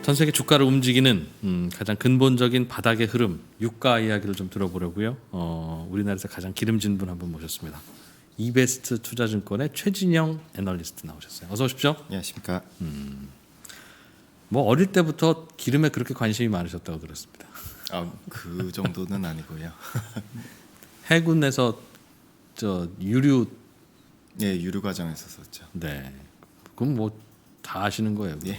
전 세계 주가를 움직이는 가장 근본적인 바닥의 흐름, 유가 이야기를 좀 들어보려고요. 우리나라에서 가장 기름진 분 한 분 모셨습니다. 이베스트 투자증권의 최진영 애널리스트 나오셨어요. 어서 오십시오. 안녕하십니까. 뭐 어릴 때부터 기름에 그렇게 관심이 많으셨다고 들었습니다. 그 정도는 아니고요. 해군에서 저 유류 예, 유류 과정에서 썼죠. 네. 그럼 뭐 다 아시는 거예요. 예.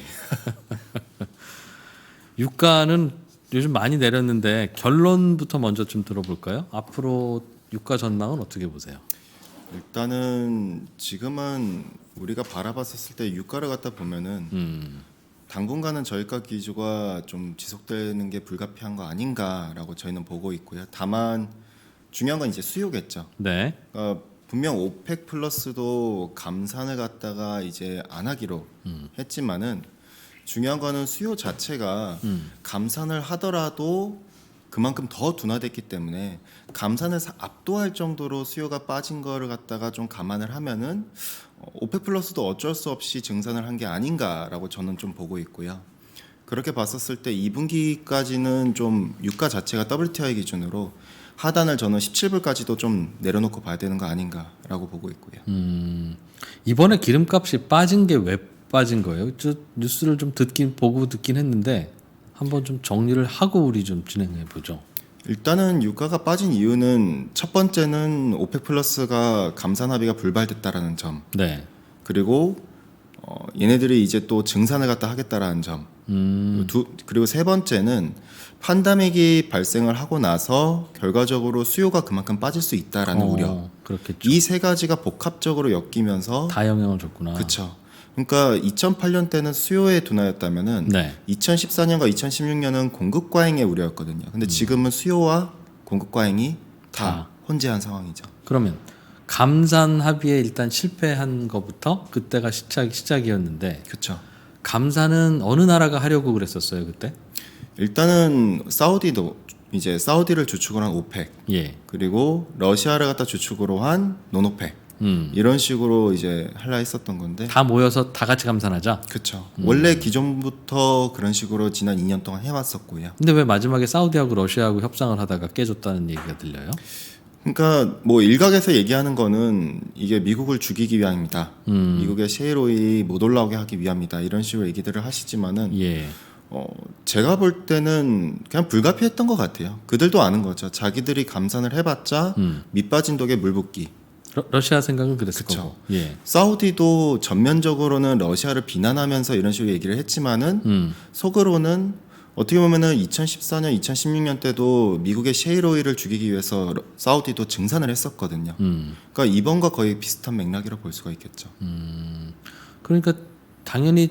유가는 요즘 많이 내렸는데 결론부터 먼저 좀 들어볼까요? 앞으로 유가 전망은 어떻게 보세요? 일단은 지금은 우리가 바라봤었을 때 유가를 갖다 보면은 당분간은 저희가 기조가 좀 지속되는 게 불가피한 거 아닌가라고 저희는 보고 있고요. 다만 중요한 건 이제 수요겠죠. 네. 분명 오펙 플러스도 감산을 갖다가 이제 안 하기로 했지만은 중요한 거는 수요 자체가 감산을 하더라도 그만큼 더 둔화됐기 때문에 감산을 압도할 정도로 수요가 빠진 거를 갖다가 좀 감안을 하면은 오펙 플러스도 어쩔 수 없이 증산을 한 게 아닌가라고 저는 좀 보고 있고요. 그렇게 봤었을 때 2분기까지는 좀 유가 자체가 WTI 기준으로 하단을 저는 17불까지도 좀 내려놓고 봐야 되는 거 아닌가라고 보고 있고요. 이번에 기름값이 빠진 게 왜 빠진 거예요? 저 뉴스를 좀 보고 듣긴 했는데 한번 좀 정리를 하고 우리 좀 진행해 보죠. 일단은 유가가 빠진 이유는 첫 번째는 오펙 플러스가 감산 합의가 불발됐다라는 점. 네. 그리고 얘네들이 이제 또 증산을 갖다 하겠다라는 점. 그리고 세 번째는 판다믹이 발생을 하고 나서 결과적으로 수요가 그만큼 빠질 수 있다라는 우려. 그렇겠죠. 이 세 가지가 복합적으로 엮이면서 다 영향을 줬구나. 그렇죠. 그러니까 2008년 때는 수요의 둔화였다면은 네. 2014년과 2016년은 공급 과잉의 우려였거든요. 근데 지금은 수요와 공급 과잉이 다 혼재한 상황이죠. 그러면 감산 합의에 일단 실패한 것부터 그때가 시작이었는데 그렇죠. 감산은 어느 나라가 하려고 그랬었어요 그때? 일단은 사우디도 이제 사우디를 주축으로 한 오펙, 예. 그리고 러시아를 갖다 주축으로 한 노노펙 이런 식으로 이제 하려 했었던 건데 다 모여서 다 같이 감산하자. 그렇죠. 원래 기존부터 그런 식으로 지난 2년 동안 해왔었고요. 근데 왜 마지막에 사우디하고 러시아하고 협상을 하다가 깨졌다는 얘기가 들려요? 그러니까 뭐 일각에서 얘기하는 거는 이게 미국을 죽이기 위함이다. 미국의 셰일오일이 못 올라오게 하기 위함이다. 이런 식으로 얘기들을 하시지만은 예. 제가 볼 때는 그냥 불가피했던 것 같아요. 그들도 아는 거죠. 자기들이 감산을 해봤자 밑빠진 독에 물 붓기. 러시아 생각은 그랬을 그쵸. 거고. 예. 사우디도 전면적으로는 러시아를 비난하면서 이런 식으로 얘기를 했지만은 속으로는 어떻게 보면은 2014년, 2016년 때도 미국의 셰일오일을 죽이기 위해서 사우디도 증산을 했었거든요. 그러니까 이번과 거의 비슷한 맥락이라고 볼 수가 있겠죠. 그러니까 당연히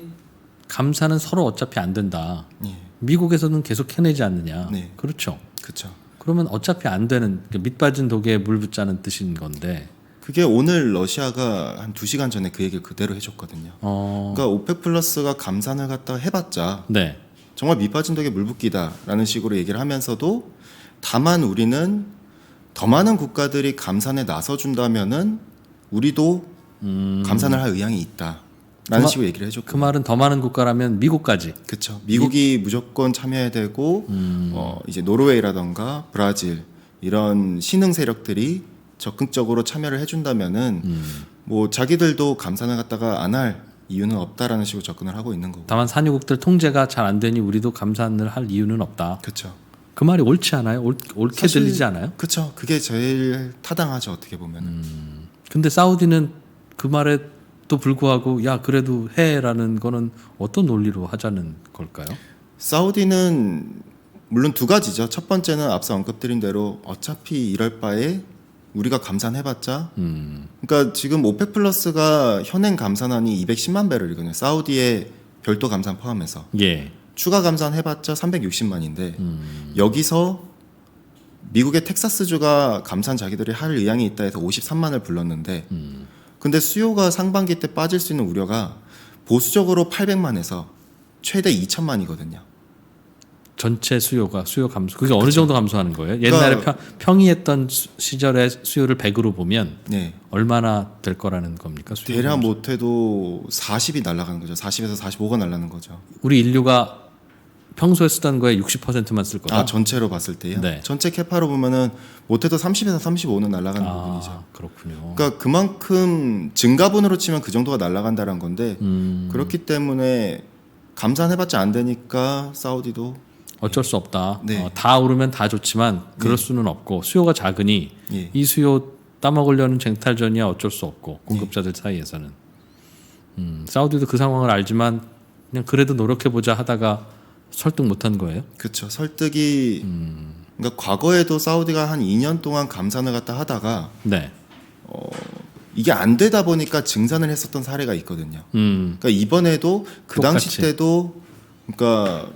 감산은 서로 어차피 안 된다. 예. 미국에서는 계속 해내지 않느냐. 네. 그렇죠. 그렇죠. 그러면 어차피 안 되는 밑빠진 독에 물 붓자는 뜻인 건데. 그게 오늘 러시아가 한 2시간 전에 그 얘기를 그대로 해줬거든요. 그러니까 오펙 플러스가 감산을 갖다 해봤자 네. 정말 밑빠진 독에 물 붓기다라는 식으로 얘기를 하면서도 다만 우리는 더 많은 국가들이 감산에 나서준다면은 우리도 감산을 할 의향이 있다라는 식으로 얘기를 해줬고 그 말은 더 많은 국가라면 미국까지. 그렇죠. 미국이 무조건 참여해야 되고 이제 노르웨이라던가 브라질 이런 신흥 세력들이 적극적으로 참여를 해준다면은 뭐 자기들도 감산을 갖다가 안 할 이유는 없다라는 식으로 접근을 하고 있는 거고. 다만 산유국들 통제가 잘 안 되니 우리도 감산을 할 이유는 없다. 그렇죠. 그 말이 옳지 않아요? 옳게 사실, 들리지 않아요? 그렇죠. 그게 제일 타당하죠. 어떻게 보면은. 근데 사우디는 그 말에도 불구하고 야 그래도 해라는 거는 어떤 논리로 하자는 걸까요? 사우디는 물론 두 가지죠. 첫 번째는 앞서 언급드린 대로 어차피 이럴 바에 우리가 감산해봤자 그러니까 지금 오펙 플러스가 현행 감산안이 210만 배럴이거든요. 사우디의 별도 감산 포함해서 예. 추가 감산해봤자 360만인데 여기서 미국의 텍사스주가 감산 자기들이 할 의향이 있다 해서 53만을 불렀는데 근데 수요가 상반기 때 빠질 수 있는 우려가 보수적으로 800만에서 최대 2천만이거든요. 전체 수요 감소. 그게 어느 정도 감소하는 거예요? 옛날에 평이했던 시절의 수요를 100으로 보면 네. 얼마나 될 거라는 겁니까? 대략 못해도 40이 날아가는 거죠. 40에서 45가 날아가는 거죠. 우리 인류가 평소에 쓰던 거에 60%만 쓸 거다. 전체로 봤을 때요. 네. 전체 캐파로 보면은 못해도 30에서 35는 날아가는 부분이죠. 그렇군요. 그러니까 그만큼 증가분으로 치면 그 정도가 날아간다는 건데 그렇기 때문에 감산해봤자 안 되니까 사우디도 어쩔 수 없다. 네. 다 오르면 다 좋지만 그럴 수는 없고 수요가 작으니 예. 이 수요 따먹으려는 쟁탈전이야 어쩔 수 없고 공급자들 사이에서는 사우디도 그 상황을 알지만 그냥 그래도 노력해보자 하다가 설득 못한 거예요. 그렇죠. 설득이 그러니까 과거에도 사우디가 한 2년 동안 감산을 갖다 하다가 네. 이게 안 되다 보니까 증산을 했었던 사례가 있거든요. 그러니까 이번에도 그 당시 똑같이. 때도 그러니까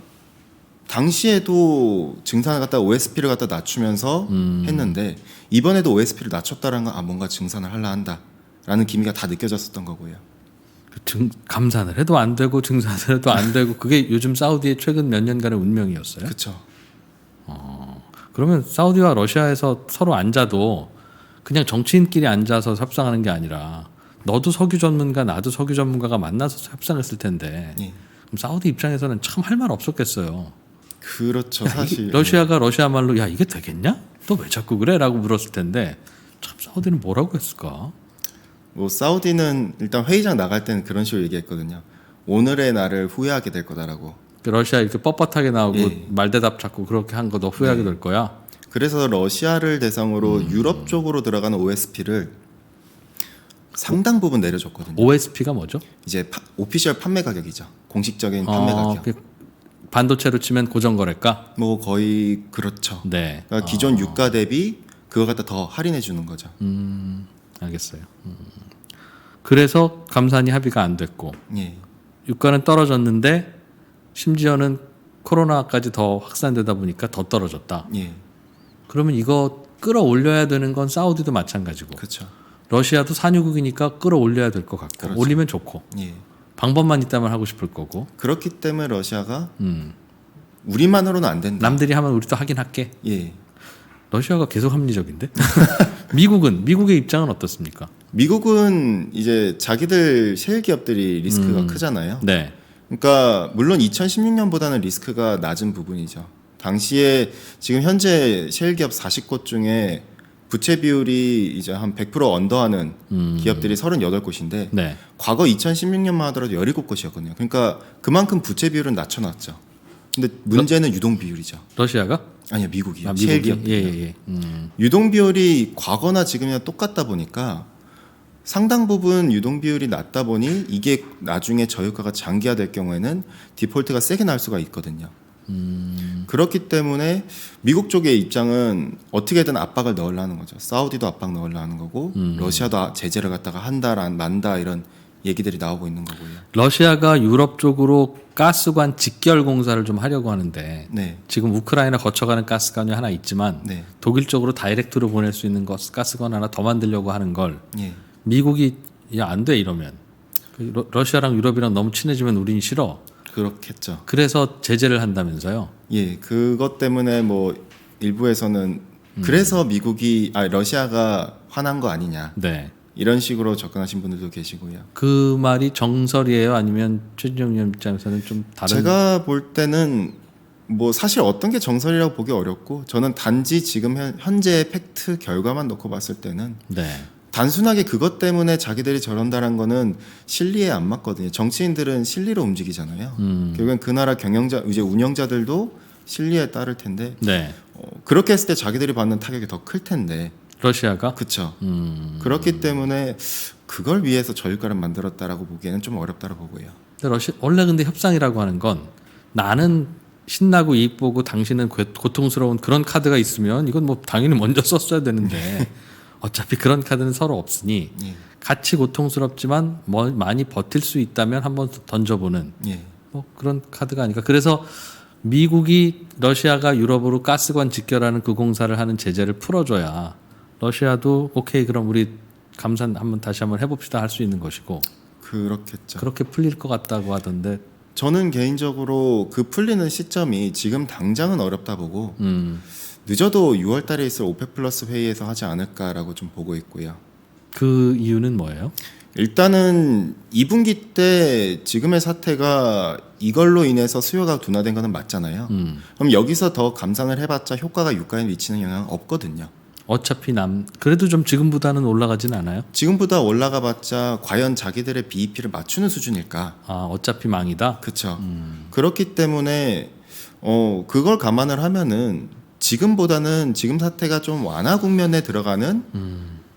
당시에도 증산을 갖다 OSP를 갖다 낮추면서 했는데 이번에도 OSP를 낮췄다라는 건 뭔가 증산을 하려 한다라는 기미가 다 느껴졌었던 거고요. 감산을 해도 안 되고 증산을 해도 안 되고 그게 요즘 사우디의 최근 몇 년간의 운명이었어요. 그렇죠. 그러면 사우디와 러시아에서 서로 앉아도 그냥 정치인끼리 앉아서 협상하는 게 아니라 너도 석유 전문가 나도 석유 전문가가 만나서 협상했을 텐데 예. 그럼 사우디 입장에서는 참 할 말 없었겠어요. 그렇죠. 야, 사실 러시아가 러시아 말로 야 이게 되겠냐? 너 왜 자꾸 그래?라고 물었을 텐데 참 사우디는 뭐라고 했을까? 뭐 사우디는 일단 회의장 나갈 때는 그런 식으로 얘기했거든요. 오늘의 날을 후회하게 될 거다라고. 러시아 이렇게 뻣뻣하게 나오고 예. 말대답 자꾸 그렇게 한 거 너 후회하게 될 거야. 그래서 러시아를 대상으로 유럽 쪽으로 들어가는 OSP를 상당 부분 내려줬거든요. OSP가 뭐죠? 이제 오피셜 판매 가격이죠. 공식적인 판매 가격. 그 반도체로 치면 고정거래가? 뭐 거의 그렇죠. 네. 그러니까 기존 유가 대비 그거 갖다 더 할인해 주는 거죠. 알겠어요. 그래서 감산이 합의가 안 됐고 예. 유가는 떨어졌는데 심지어는 코로나까지 더 확산되다 보니까 더 떨어졌다. 예. 그러면 이거 끌어올려야 되는 건 사우디도 마찬가지고 그렇죠. 러시아도 산유국이니까 끌어올려야 될 것 같고 그렇죠. 올리면 좋고 예. 방법만 있다면 하고 싶을 거고 그렇기 때문에 러시아가 우리만으로는 안 된다. 남들이 하면 우리도 하긴 할게. 예. 러시아가 계속 합리적인데? 미국의 입장은 어떻습니까? 미국은 이제 자기들 셰일 기업들이 리스크가 크잖아요. 네. 그러니까 물론 2016년보다는 리스크가 낮은 부분이죠. 당시에 지금 현재 셰일 기업 40곳 중에 부채 비율이 이제 한 100% 언더하는 기업들이 38곳인데 네. 과거 2016년만 하더라도 17곳이었거든요. 그러니까 그만큼 부채 비율은 낮춰놨죠. 근데 문제는 유동 비율이죠. 러시아가? 아니요, 미국이요. 미국이? 셰일 기업들. 예. 유동 비율이 과거나 지금이랑 똑같다 보니까 상당 부분 유동 비율이 낮다 보니 이게 나중에 저유가가 장기화될 경우에는 디폴트가 세게 날 수가 있거든요. 그렇기 때문에 미국 쪽의 입장은 어떻게든 압박을 넣으려는 거죠. 사우디도 압박 넣으려는 거고 러시아도 제재를 갖다가 한다 만다 이런 얘기들이 나오고 있는 거고요. 러시아가 유럽 쪽으로 가스관 직결 공사를 좀 하려고 하는데 네. 지금 우크라이나 거쳐가는 가스관이 하나 있지만 네. 독일 쪽으로 다이렉트로 보낼 수 있는 가스관 하나 더 만들려고 하는 걸 예. 미국이 야 안 돼 이러면 러시아랑 유럽이랑 너무 친해지면 우린 싫어. 그렇겠죠. 그래서 제재를 한다면서요. 예, 그것 때문에 뭐 일부에서는 그래서 러시아가 화난 거 아니냐 네. 이런 식으로 접근하신 분들도 계시고요. 그 말이 정설이에요? 아니면 최진영 의원 입장에서는 좀 다른? 제가 볼 때는 뭐 사실 어떤 게 정설이라고 보기 어렵고 저는 단지 지금 현재 팩트 결과만 놓고 봤을 때는 네. 단순하게 그것 때문에 자기들이 저런다는 거는 실리에 안 맞거든요. 정치인들은 실리로 움직이잖아요. 결국엔 그 나라 경영자 이제 운영자들도 실리에 따를 텐데 네. 그렇게 했을 때 자기들이 받는 타격이 더 클 텐데. 러시아가? 그렇죠. 그렇기 때문에 그걸 위해서 저유가를 만들었다라고 보기에는 좀 어렵다고 보고요. 원래 근데 협상이라고 하는 건 나는 신나고 이익 보고 당신은 고통스러운 그런 카드가 있으면 이건 뭐 당연히 먼저 썼어야 되는데 어차피 그런 카드는 서로 없으니 예. 같이 고통스럽지만 뭐 많이 버틸 수 있다면 한번 던져보는 예. 뭐 그런 카드가 아닐까. 그래서 미국이 러시아가 유럽으로 가스관 직결하는 그 공사를 하는 제재를 풀어줘야 러시아도 오케이 그럼 우리 감산 다시 한번 해봅시다 할 수 있는 것이고 그렇겠죠. 그렇게 풀릴 것 같다고 하던데 저는 개인적으로 그 풀리는 시점이 지금 당장은 어렵다 보고 늦어도 6월 달에 있을 오펙 플러스 회의에서 하지 않을까라고 좀 보고 있고요. 그 이유는 뭐예요? 일단은 2분기 때 지금의 사태가 이걸로 인해서 수요가 둔화된 거는 맞잖아요. 그럼 여기서 더 감산을 해봤자 효과가 유가에 미치는 영향은 없거든요. 어차피 그래도 좀 지금보다는 올라가진 않아요. 지금보다 올라가봤자 과연 자기들의 BEP를 맞추는 수준일까? 아, 어차피 망이다. 그렇죠. 그렇기 때문에 그걸 감안을 하면은 지금보다는 지금 사태가 좀 완화 국면에 들어가는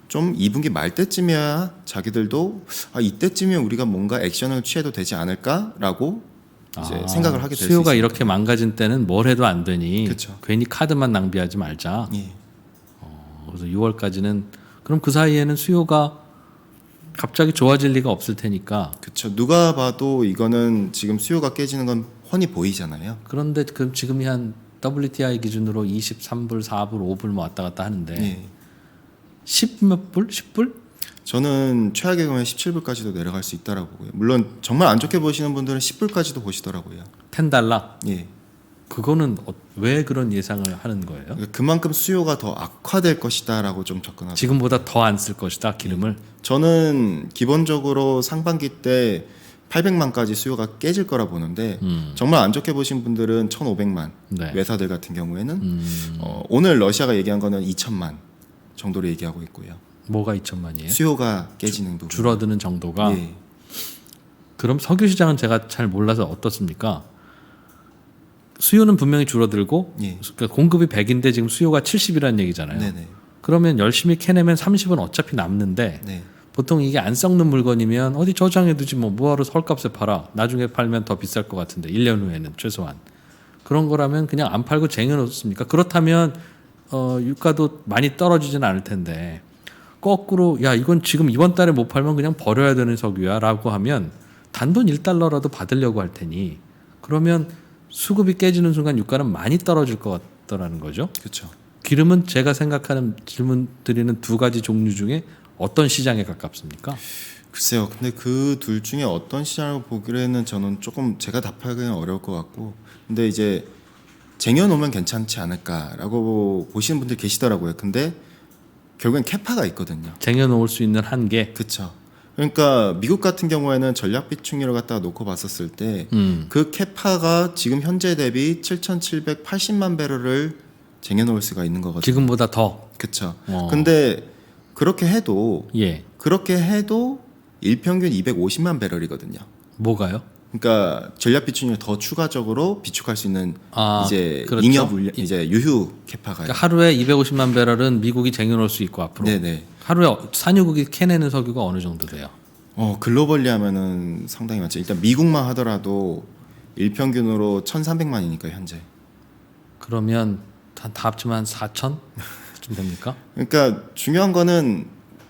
좀 2분기 말 때쯤이야 자기들도 이때쯤이면 우리가 뭔가 액션을 취해도 되지 않을까라고 이제 생각을 하게 될 수 있습니다. 수요가 이렇게 망가진 때는 뭘 해도 안 되니 그쵸. 괜히 카드만 낭비하지 말자. 예. 그래서 6월까지는 그럼 그 사이에는 수요가 갑자기 좋아질 리가 없을 테니까. 그렇죠. 누가 봐도 이거는 지금 수요가 깨지는 건 훤히 보이잖아요. 그런데 그럼 지금이 한 WTI 기준으로 23불, 4불, 5불 뭐 왔다 갔다 하는데 예. 10 몇 불? 10불? 저는 최악의 경우에 17불까지도 내려갈 수 있다라고 보고요. 물론 정말 안 좋게 보시는 분들은 10불까지도 보시더라고요. $10. 예. 그거는 왜 그런 예상을 하는 거예요? 그러니까 그만큼 수요가 더 악화될 것이다라고 좀 접근하죠. 지금보다 더 안 쓸 것이다 기름을. 저는 기본적으로 상반기 때 800만까지 수요가 깨질 거라 보는데 정말 안 좋게 보신 분들은 1,500만 네. 외사들 같은 경우에는 오늘 러시아가 얘기한 거는 2,000만 정도로 얘기하고 있고요. 뭐가 2천만이에요? 수요가 깨지는 부분. 줄어드는 정도가. 예. 그럼 석유 시장은 제가 잘 몰라서 어떻습니까? 수요는 분명히 줄어들고 예. 그러니까 공급이 100인데 지금 수요가 70이라는 얘기잖아요. 네네. 그러면 열심히 캐내면 30은 어차피 남는데 네. 보통 이게 안 썩는 물건이면 어디 저장해두지 뭐하러 헐값에 팔아. 나중에 팔면 더 비쌀 것 같은데 1년 후에는 최소한. 그런 거라면 그냥 안 팔고 쟁여놓습니까? 그렇다면 유가도 많이 떨어지진 않을 텐데 거꾸로 야 이건 지금 이번 달에 못 팔면 그냥 버려야 되는 석유야 라고 하면 단돈 1달러라도 받으려고 할 테니 그러면 수급이 깨지는 순간 유가는 많이 떨어질 것 같다라는 거죠. 그렇죠. 기름은 제가 생각하는 질문 드리는 두 가지 종류 중에 어떤 시장에 가깝습니까? 글쎄요. 근데 그 둘 중에 어떤 시장을 보기에는 저는 조금 제가 답하기는 어려울 것 같고, 근데 이제 쟁여놓으면 괜찮지 않을까라고 보시는 분들 계시더라고요. 근데 결국엔 캐파가 있거든요. 쟁여놓을 수 있는 한계. 그렇죠. 그러니까 미국 같은 경우에는 전략 비축률을 갖다가 놓고 봤었을 때 그 캐파가 지금 현재 대비 7,780만 배럴을 쟁여놓을 수가 있는 거거든요. 지금보다 더. 그렇죠. 근데 그렇게 해도 예. 일평균 250만 배럴이거든요. 뭐가요? 그러니까 전략 비축률 더 추가적으로 비축할 수 있는 이제 그렇죠. 잉여 이제 유휴 캐파가. 그러니까 하루에 250만 배럴은 미국이 쟁여놓을 수 있고 앞으로. 네네. 하루에 산유국이 캐내는 석유가 어느 정도 돼요? 글로벌리 하면은 상당히 많죠. 일단 미국만 하더라도 일평균으로 1,300만이니까 현재. 그러면 다 합치면 한 4천쯤 됩니까? 그러니까 중요한 거는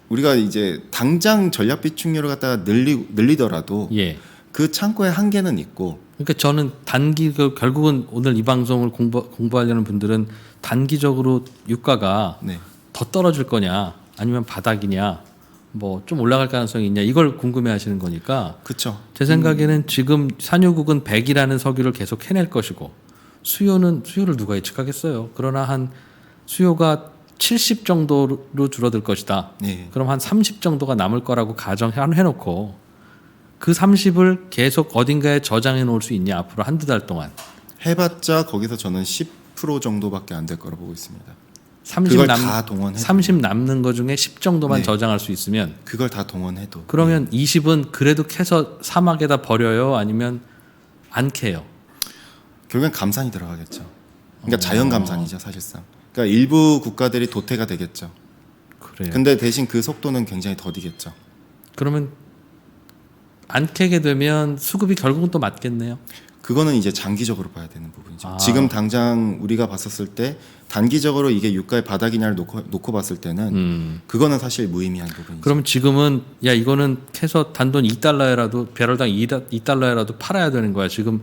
우리가 이제 당장 전략 비축률을 갖다가 늘리더라도 예. 그 창고에 한계는 있고. 그러니까 저는 결국은 오늘 이 방송을 공부하려는 분들은 단기적으로 유가가 네. 더 떨어질 거냐 아니면 바닥이냐 뭐 좀 올라갈 가능성이 있냐 이걸 궁금해하시는 거니까 그렇죠. 제 생각에는 지금 산유국은 100이라는 석유를 계속 해낼 것이고 수요를 누가 예측하겠어요. 그러나 한 수요가 70 정도로 줄어들 것이다. 네. 그럼 한 30 정도가 남을 거라고 가정해놓고 그 30을 계속 어딘가에 저장해 놓을 수 있냐 앞으로 한두 달 동안. 해봤자 거기서 저는 10% 정도밖에 안 될 거라 보고 있습니다. 30 그걸 다 동원해. 30 남는 거 중에 10 정도만 네. 저장할 수 있으면 그걸 다 동원해도. 그러면 20은 그래도 캐서 사막에다 버려요? 아니면 안 캐요? 결국엔 감산이 들어가겠죠. 그러니까 자연 감산이죠 사실상. 그러니까 일부 국가들이 도태가 되겠죠. 그래요. 근데 대신 그 속도는 굉장히 더디겠죠. 그러면 안 캐게 되면 수급이 결국은 또 맞겠네요. 그거는 이제 장기적으로 봐야 되는 부분이죠. 아. 지금 당장 우리가 봤었을 때 단기적으로 이게 유가의 바닥이냐를 놓고 봤을 때는 그거는 사실 무의미한 부분이죠. 그러면 지금은 야 이거는 캐서 단돈 2달러라도 배럴당 2달러라도 팔아야 되는 거야. 지금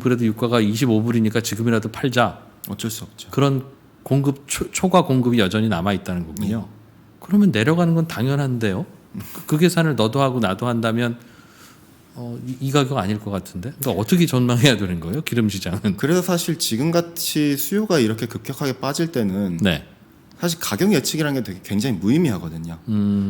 그래도 유가가 25불이니까 지금이라도 팔자. 어쩔 수 없죠. 그런 공급 초과 공급이 여전히 남아 있다는 거군요. 그러면 내려가는 건 당연한데요. 그 계산을 너도 하고 나도 한다면 이 가격 아닐 것 같은데. 그러니까 어떻게 전망해야 되는 거예요? 기름 시장은. 그래서 사실 지금같이 수요가 이렇게 급격하게 빠질 때는 네. 사실 가격 예측이라는 게 되게 굉장히 무의미하거든요.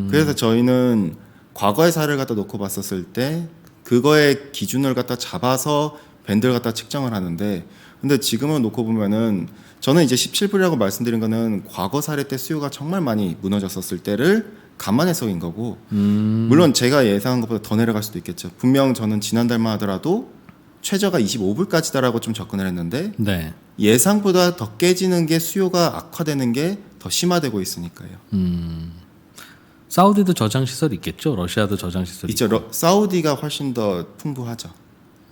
그래서 저희는 과거의 사례를 갖다 놓고 봤었을 때 그거의 기준을 갖다 잡아서 밴드를 갖다 측정을 하는데, 근데 지금은 놓고 보면은 저는 이제 17불이라고 말씀드린 거는 과거 사례 때 수요가 정말 많이 무너졌었을 때를 감안해서인 거고, 물론 제가 예상한 것보다 더 내려갈 수도 있겠죠. 분명 저는 지난달만 하더라도 최저가 25불까지다라고 좀 접근을 했는데 네. 예상보다 더 깨지는 게 수요가 악화되는 게 더 심화되고 있으니까요. 사우디도 저장 시설이 있겠죠. 러시아도 저장 시설이 있죠. 사우디가 훨씬 더 풍부하죠.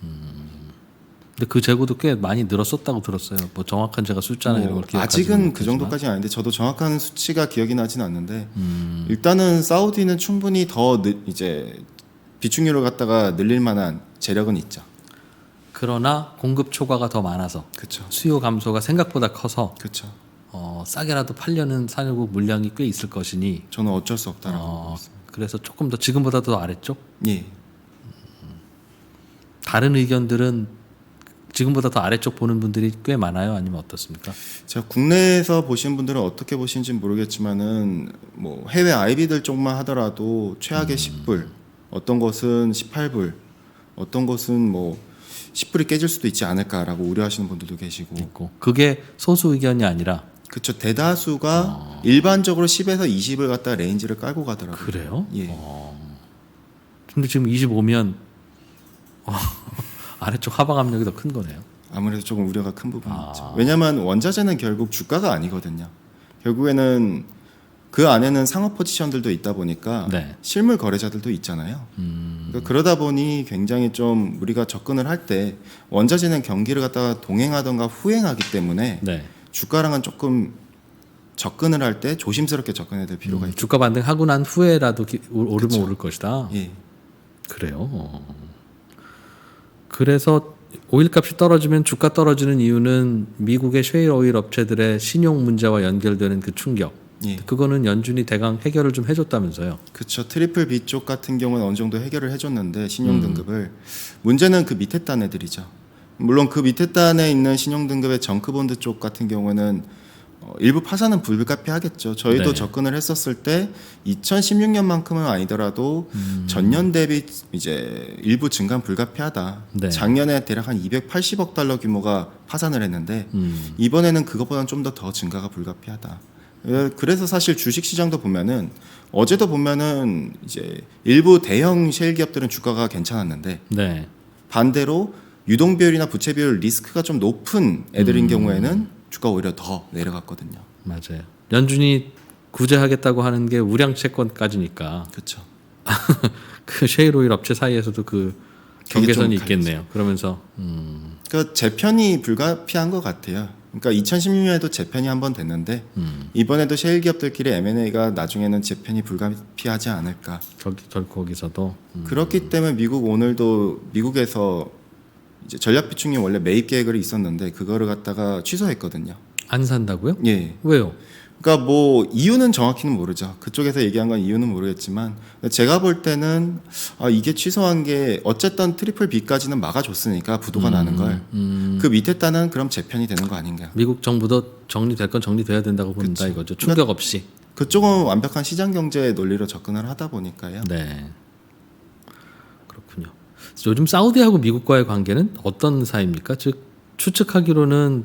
근데 그 재고도 꽤 많이 늘었었다고 들었어요. 뭐 정확한 제가 숫자나 이런 걸 기억하지 아직은 그 못하지만. 정도까지는 아닌데 저도 정확한 수치가 기억이 나진 않는데 일단은 사우디는 충분히 더 이제 비축률을 갖다가 늘릴 만한 재력은 있죠. 그러나 공급 초과가 더 많아서 그렇죠. 수요 감소가 생각보다 커서 그렇죠. 싸게라도 팔려는 산유국 물량이 꽤 있을 것이니 저는 어쩔 수 없다라고 보고 있습니다. 그래서 조금 더 지금보다 더 아래쪽. 예. 다른 의견들은 지금보다 더 아래쪽 보는 분들이 꽤 많아요. 아니면 어떻습니까? 제가 국내에서 보신 분들은 어떻게 보시는지 모르겠지만은 뭐 해외 IB들 쪽만 하더라도 최악의 10불, 어떤 것은 18불, 어떤 것은 뭐 10불이 깨질 수도 있지 않을까라고 우려하시는 분들도 계시고. 있고 그게 소수 의견이 아니라 그렇죠. 대다수가 일반적으로 10에서 20을 갖다 레인지를 깔고 가더라고요. 그래요? 예. 근데 지금 25면 아래쪽 하방 압력이 더 큰 거네요. 아무래도 조금 우려가 큰 부분이 있죠. 왜냐하면 원자재는 결국 주가가 아니거든요. 결국에는 그 안에는 상업 포지션들도 있다 보니까 네. 실물 거래자들도 있잖아요. 그러니까 그러다 보니 굉장히 좀 우리가 접근을 할 때 원자재는 경기를 갖다가 동행하던가 후행하기 때문에 네. 주가랑은 조금 접근을 할 때 조심스럽게 접근해야 될 필요가 있죠. 주가 반등하고 난 후에라도 오르면 그쵸. 오를 것이다. 예. 그래요. 그래서 오일값이 떨어지면 주가 떨어지는 이유는 미국의 셰일 오일 업체들의 신용 문제와 연결되는 그 충격. 예. 그거는 연준이 대강 해결을 좀 해줬다면서요. 그렇죠. 트리플 B 쪽 같은 경우는 어느 정도 해결을 해줬는데 신용 등급을 문제는 그 밑에 단 애들이죠. 물론 그 밑에 단에 있는 신용 등급의 정크본드 쪽 같은 경우는 일부 파산은 불가피하겠죠. 저희도 네. 접근을 했었을 때 2016년만큼은 아니더라도 전년 대비 이제 일부 증감 불가피하다. 네. 작년에 대략 한 280억 달러 규모가 파산을 했는데 이번에는 그것보다는 좀 더 증가가 불가피하다. 그래서 사실 주식 시장도 보면은 어제도 보면은 이제 일부 대형 셰일 기업들은 주가가 괜찮았는데 네. 반대로 유동 비율이나 부채 비율 리스크가 좀 높은 애들인 경우에는 주가 오히려 더 내려갔거든요. 맞아요. 연준이 구제하겠다고 하는 게 우량 채권까지니까 그렇죠. 그 셰일 오일 업체 사이에서도 그 그게 경계선이 좀 있겠네요. 그러면서 그러니까 재편이 불가피한 것 같아요. 그러니까 2016년에도 재편이 한 번 됐는데 이번에도 셰일 기업들끼리 M&A가 나중에는 재편이 불가피하지 않을까. 거기서도 그렇기 때문에 오늘도 미국에서 이제 전략 비축이 원래 매입 계획을 있었는데 그거를 갖다가 취소했거든요. 안 산다고요? 예. 왜요? 그러니까 뭐 이유는 정확히는 모르죠. 그쪽에서 얘기한 건 이유는 모르겠지만 제가 볼 때는 이게 취소한 게 어쨌든 트리플 B까지는 막아줬으니까 부도가 나는 걸 그 밑에 단은 그럼 재편이 되는 거 아닌가. 미국 정부도 정리될 건 정리돼야 된다고 본다 이거죠. 충격 없이. 그쪽은 완벽한 시장 경제 논리로 접근을 하다 보니까요. 네. 그렇군요. 요즘 사우디하고 미국과의 관계는 어떤 사이입니까? 즉 추측하기로는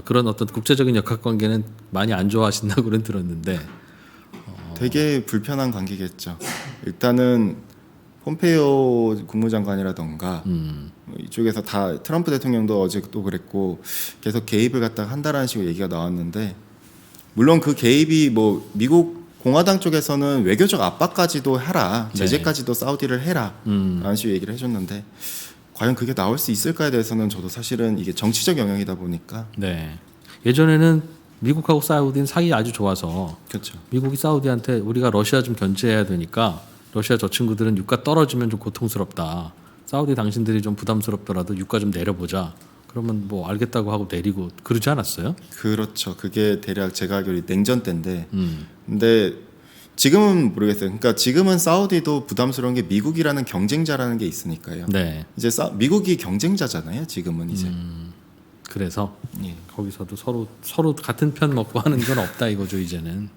그런 어떤 국제적인 역학 관계는 많이 안 좋아하신다고는 들었는데 되게 불편한 관계겠죠. 일단은 폼페이오 국무장관이라던가 이쪽에서 다 트럼프 대통령도 어제 또 그랬고 계속 개입을 갖다가 한다라는 식으로 얘기가 나왔는데 물론 그 개입이 뭐 미국 공화당 쪽에서는 외교적 압박까지도 해라, 제재까지도 사우디를 해라 라는 식으로 얘기를 해줬는데 과연 그게 나올 수 있을까에 대해서는 저도 사실은 이게 정치적 영역이다 보니까 네. 예전에는 미국하고 사우디는 사이 아주 좋아서 그렇죠. 미국이 사우디한테 우리가 러시아 좀 견제해야 되니까 러시아 저 친구들은 유가 떨어지면 좀 고통스럽다. 사우디 당신들이 좀 부담스럽더라도 유가 좀 내려보자. 그러면 뭐 알겠다고 하고 내리고 그러지 않았어요? 그렇죠. 그게 대략 제가 알기로 냉전 때인데 근데 지금은 모르겠어요. 그러니까 지금은 사우디도 부담스러운 게 미국이라는 경쟁자라는 게 있으니까요. 네. 이제 미국이 경쟁자잖아요. 지금은 이제. 그래서 예. 거기서도 서로 같은 편 먹고 하는 건 없다 이거죠 이제는.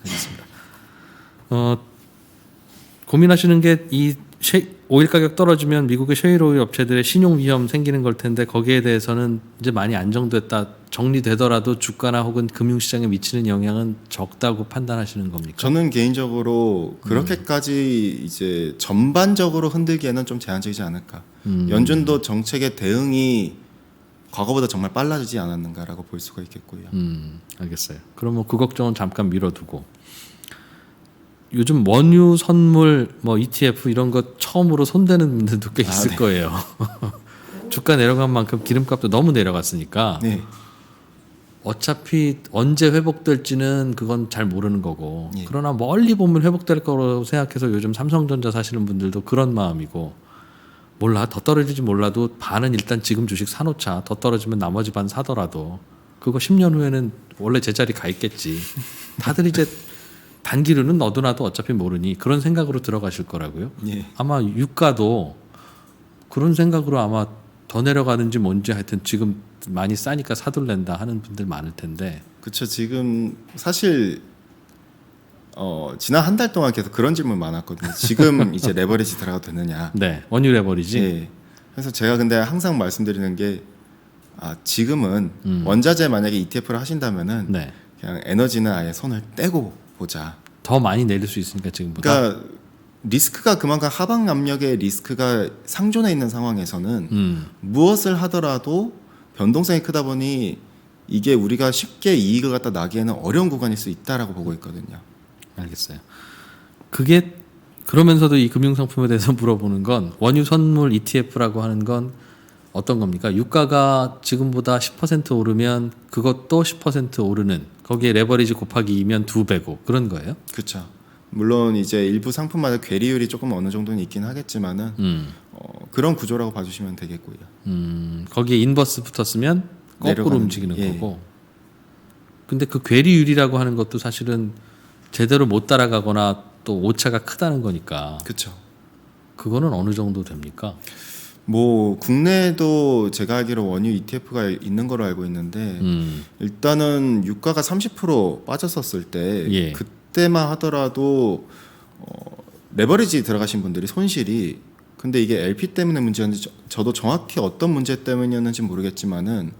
알겠습니다. 고민하시는 게 이 오일 가격 떨어지면 미국의 셰일 오일 업체들의 신용 위험 생기는 걸 텐데 거기에 대해서는 이제 많이 안정됐다 정리되더라도 주가나 혹은 금융시장에 미치는 영향은 적다고 판단하시는 겁니까? 저는 개인적으로 그렇게까지 이제 전반적으로 흔들기에는 좀 제한적이지 않을까. 연준도 정책의 대응이 과거보다 정말 빨라지지 않았는가라고 볼 수가 있겠고요. 알겠어요. 그러면 그 걱정은 잠깐 미뤄두고 요즘 원유 선물 뭐 ETF 이런 거 처음으로 손대는 분들도 꽤 있을 네. 거예요. 주가 내려간 만큼 기름값도 너무 내려갔으니까 네. 어차피 언제 회복될지는 그건 잘 모르는 거고 예. 그러나 멀리 보면 회복될 거라고 생각해서 요즘 삼성전자 사시는 분들도 그런 마음이고 몰라 더 떨어질지 몰라도 반은 일단 지금 주식 사놓자 더 떨어지면 나머지 반 사더라도 그거 10년 후에는 원래 제자리 가 있겠지 다들 이제 단기로는 너도 나도 어차피 모르니 그런 생각으로 들어가실 거라고요. 예. 아마 유가도 그런 생각으로 아마 더 내려가는지 뭔지 하여튼 지금 많이 싸니까 사둘랜다 하는 분들 많을 텐데 그렇죠. 지금 사실 지난 한 달 동안 계속 그런 질문 많았거든요. 지금 이제 레버리지 들어가도 되느냐. 네 원유 레버리지 예. 그래서 제가 근데 항상 말씀드리는 게 지금은 원자재 만약에 ETF를 하신다면은 네. 그냥 에너지는 아예 손을 떼고 보자. 더 많이 내릴 수 있으니까 지금보다 그러니까 리스크가 그만큼 하방 압력의 리스크가 상존해 있는 상황에서는 무엇을 하더라도 변동성이 크다 보니 이게 우리가 쉽게 이익을 갖다 나기에는 어려운 구간일 수 있다라고 보고 있거든요. 알겠어요. 그게 그러면서도 이 금융상품에 대해서 물어보는 건 원유 선물 ETF라고 하는 건 어떤 겁니까? 유가가 지금보다 10% 오르면 그것도 10% 오르는 거기에 레버리지 곱하기 2면 2배고 그런 거예요? 그렇죠. 물론 이제 일부 상품마다 괴리율이 조금 어느 정도는 있긴 하겠지만은 그런 구조라고 봐주시면 되겠고요. 거기에 인버스 붙었으면 거꾸로 내려가는, 움직이는 예. 거고. 근데 그 괴리율이라고 하는 것도 사실은 제대로 못 따라가거나 또 오차가 크다는 거니까 그렇죠. 그거는 어느 정도 됩니까? 뭐 국내에도 제가 알기로 원유 ETF가 있는 걸로 알고 있는데 일단은 유가가 30% 빠졌었을 때 예. 그때만 하더라도 레버리지 들어가신 분들이 손실이 근데 이게 LP 때문에 문제였는지 저도 정확히 어떤 문제 때문이었는지 모르겠지만은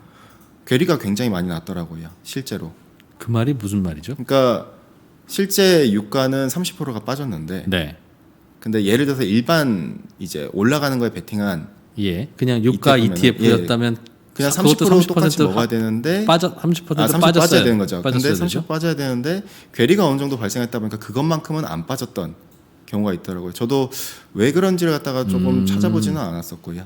괴리가 굉장히 많이 났더라고요. 실제로. 그 말이 무슨 말이죠? 그러니까 실제 유가는 30%가 빠졌는데 네. 근데 예를 들어서 일반 이제 올라가는 거에 베팅한 예. 그냥 유가 ETF 면, ETF였다면 그냥 그것도 30% 똑같이 먹어야 되는데 30% 30% 빠졌어야 빠져야 되는 거죠. 근데 빠졌어야 30% 되죠? 빠져야 되는데 괴리가 어느 정도 발생했다 보니까 그것만큼은 안 빠졌던 경우가 있더라고요. 저도 왜 그런지를 갖다가 조금 찾아보지는 않았었고요.